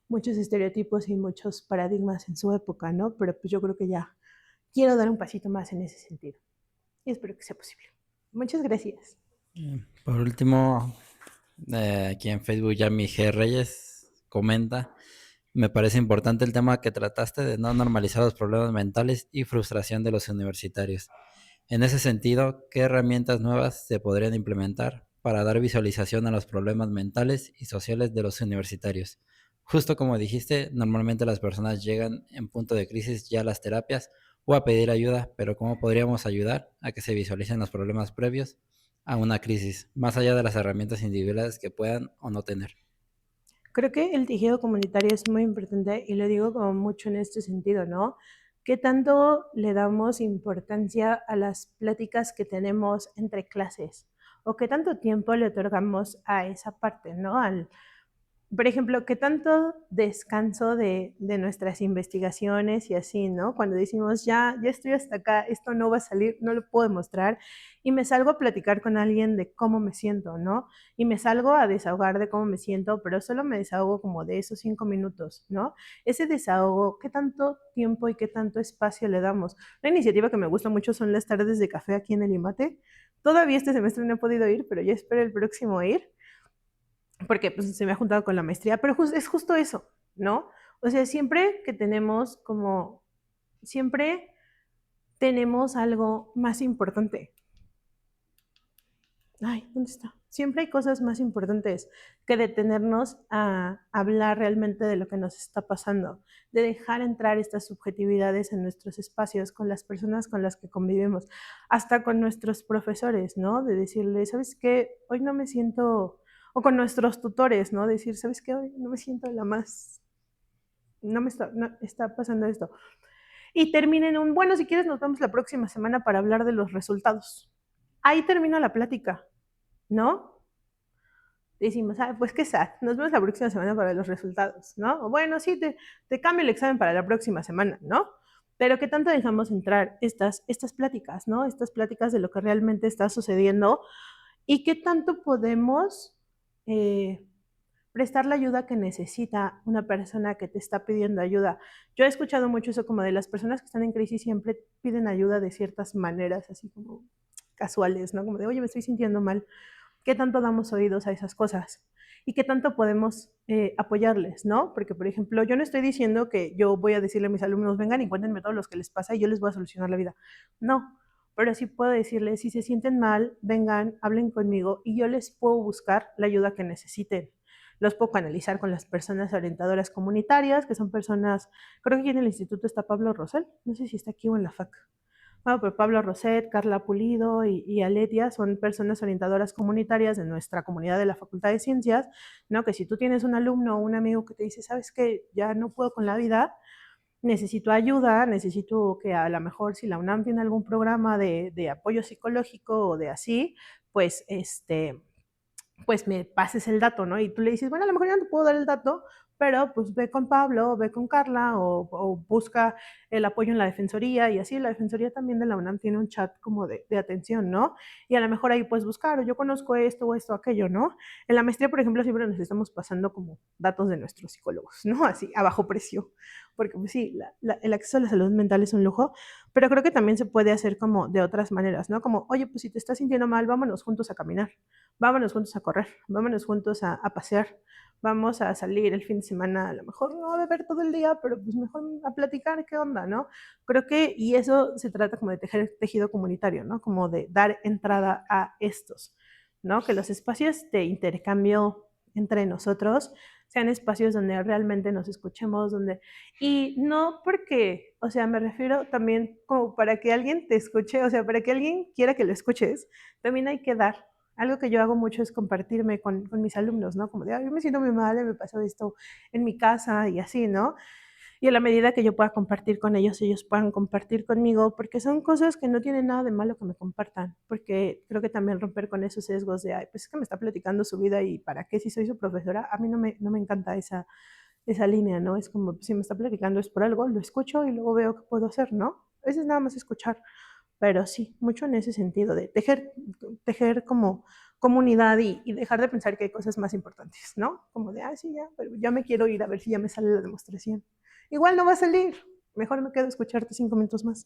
estereotipos y muchos paradigmas en su época, ¿no? Pero pues yo creo que ya quiero dar un pasito más en ese sentido. Y espero que sea posible. Muchas gracias. Por último, aquí en Facebook Yami G. Reyes comenta, me parece importante el tema que trataste de no normalizar los problemas mentales y frustración de los universitarios. En ese sentido, ¿qué herramientas nuevas se podrían implementar para dar visualización a los problemas mentales y sociales de los universitarios? Justo como dijiste, normalmente las personas llegan en punto de crisis ya a las terapias o a pedir ayuda, pero ¿cómo podríamos ayudar a que se visualicen los problemas previos a una crisis, más allá de las herramientas individuales que puedan o no tener? Creo que el tejido comunitario es muy importante y lo digo como mucho en este sentido, ¿no? ¿Qué tanto le damos importancia a las pláticas que tenemos entre clases? ¿O qué tanto tiempo le otorgamos a esa parte, ¿no? Por ejemplo, ¿qué tanto descanso de nuestras investigaciones y así, ¿no? Cuando decimos, ya estoy hasta acá, esto no va a salir, no lo puedo demostrar, y me salgo a platicar con alguien de cómo me siento, ¿no? Y me salgo a desahogar de cómo me siento, pero solo me desahogo como de esos 5 minutos, ¿no? Ese desahogo, ¿qué tanto tiempo y qué tanto espacio le damos? Una iniciativa que me gusta mucho son las tardes de café aquí en el IMATE. Todavía este semestre no he podido ir, pero ya espero el próximo ir porque pues, se me ha juntado con la maestría, pero es justo eso, ¿no? O sea, siempre tenemos algo más importante. Ay, ¿dónde está? Siempre hay cosas más importantes que detenernos a hablar realmente de lo que nos está pasando, de dejar entrar estas subjetividades en nuestros espacios con las personas con las que convivimos, hasta con nuestros profesores, ¿no? De decirles, ¿sabes qué? Hoy no me siento, o con nuestros tutores, ¿no? Decir, ¿sabes qué? Hoy no me siento la más, no está pasando esto. Y terminen bueno, si quieres nos vemos la próxima semana para hablar de los resultados. Ahí termina la plática, ¿no? Decimos, pues qué sad, nos vemos la próxima semana para los resultados, ¿no? O bueno, sí, te cambio el examen para la próxima semana, ¿no? Pero ¿qué tanto dejamos entrar estas pláticas, ¿no? Estas pláticas de lo que realmente está sucediendo y qué tanto podemos prestar la ayuda que necesita una persona que te está pidiendo ayuda. Yo he escuchado mucho eso como de las personas que están en crisis siempre piden ayuda de ciertas maneras, así como casuales, ¿no? Como de, oye, me estoy sintiendo mal. ¿Qué tanto damos oídos a esas cosas? ¿Y qué tanto podemos apoyarles, no? Porque, por ejemplo, yo no estoy diciendo que yo voy a decirle a mis alumnos, vengan y cuéntenme todo lo que les pasa y yo les voy a solucionar la vida. No, pero sí puedo decirles, si se sienten mal, vengan, hablen conmigo y yo les puedo buscar la ayuda que necesiten. Los puedo canalizar con las personas orientadoras comunitarias, que son personas, creo que aquí en el instituto está Pablo Rosell, no sé si está aquí o en la FAC. Bueno, pero Pablo Roset, Carla Pulido y Aletia son personas orientadoras comunitarias de nuestra comunidad de la Facultad de Ciencias, ¿no? Que si tú tienes un alumno o un amigo que te dice, sabes que ya no puedo con la vida, necesito ayuda, necesito que a lo mejor si la UNAM tiene algún programa de apoyo psicológico o de así, pues pues me pases el dato, ¿no? Y tú le dices, bueno, a lo mejor ya no te puedo dar el dato, pero pues ve con Pablo, ve con Carla o busca el apoyo en la defensoría y así. La defensoría también de la UNAM tiene un chat como de atención, ¿no? Y a lo mejor ahí puedes buscar, o yo conozco esto o esto, aquello, ¿no? En la maestría, por ejemplo, siempre nos estamos pasando como datos de nuestros psicólogos, ¿no? Así, a bajo precio, porque pues sí, el acceso a la salud mental es un lujo, pero creo que también se puede hacer como de otras maneras, ¿no? Como, oye, pues si te estás sintiendo mal, vámonos juntos a caminar, vámonos juntos a correr, vámonos juntos a pasear, vamos a salir el fin de semana, a lo mejor no a beber todo el día, pero pues mejor a platicar qué onda, ¿no? Creo que, y eso se trata como de tejer tejido comunitario, ¿no? Como de dar entrada a estos, ¿no? Que los espacios de intercambio entre nosotros sean espacios donde realmente nos escuchemos, donde... Y no porque, o sea, me refiero también como para que alguien te escuche, o sea, para que alguien quiera que lo escuches, también hay que dar. Algo que yo hago mucho es compartirme con mis alumnos, ¿no? Como de, yo me siento muy mal, me pasó esto en mi casa y así, ¿no? Y a la medida que yo pueda compartir con ellos, ellos puedan compartir conmigo, porque son cosas que no tienen nada de malo que me compartan, porque creo que también romper con esos sesgos de, ay, pues es que me está platicando su vida y para qué si soy su profesora, a mí no me encanta esa línea, ¿no? Es como, si me está platicando es por algo, lo escucho y luego veo qué puedo hacer, ¿no? A veces nada más escuchar, pero sí, mucho en ese sentido de tejer como comunidad y dejar de pensar que hay cosas más importantes, ¿no? Como de, sí, ya, pero ya me quiero ir a ver si ya me sale la demostración. Igual no va a salir, mejor me quedo a escucharte 5 minutos más.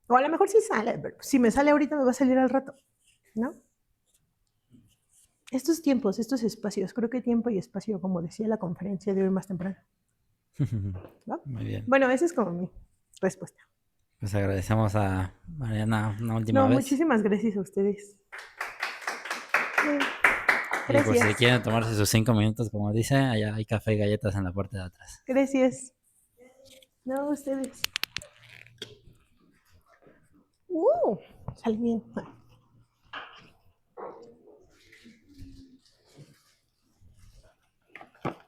O a lo mejor sí sale, pero si me sale ahorita me va a salir al rato, ¿no? Estos tiempos, estos espacios, creo que tiempo y espacio, como decía la conferencia de hoy más temprano, ¿no? Muy bien. Bueno, esa es como mi respuesta. Pues agradecemos a Mariana una última No, vez. muchísimas gracias a ustedes. Y por si Gracias. quieren tomarse sus 5 minutos, como dice, allá hay café y galletas en la puerta de atrás. Gracias. No, ustedes. Sale bien.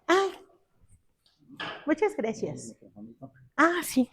Ay, muchas gracias. Sí.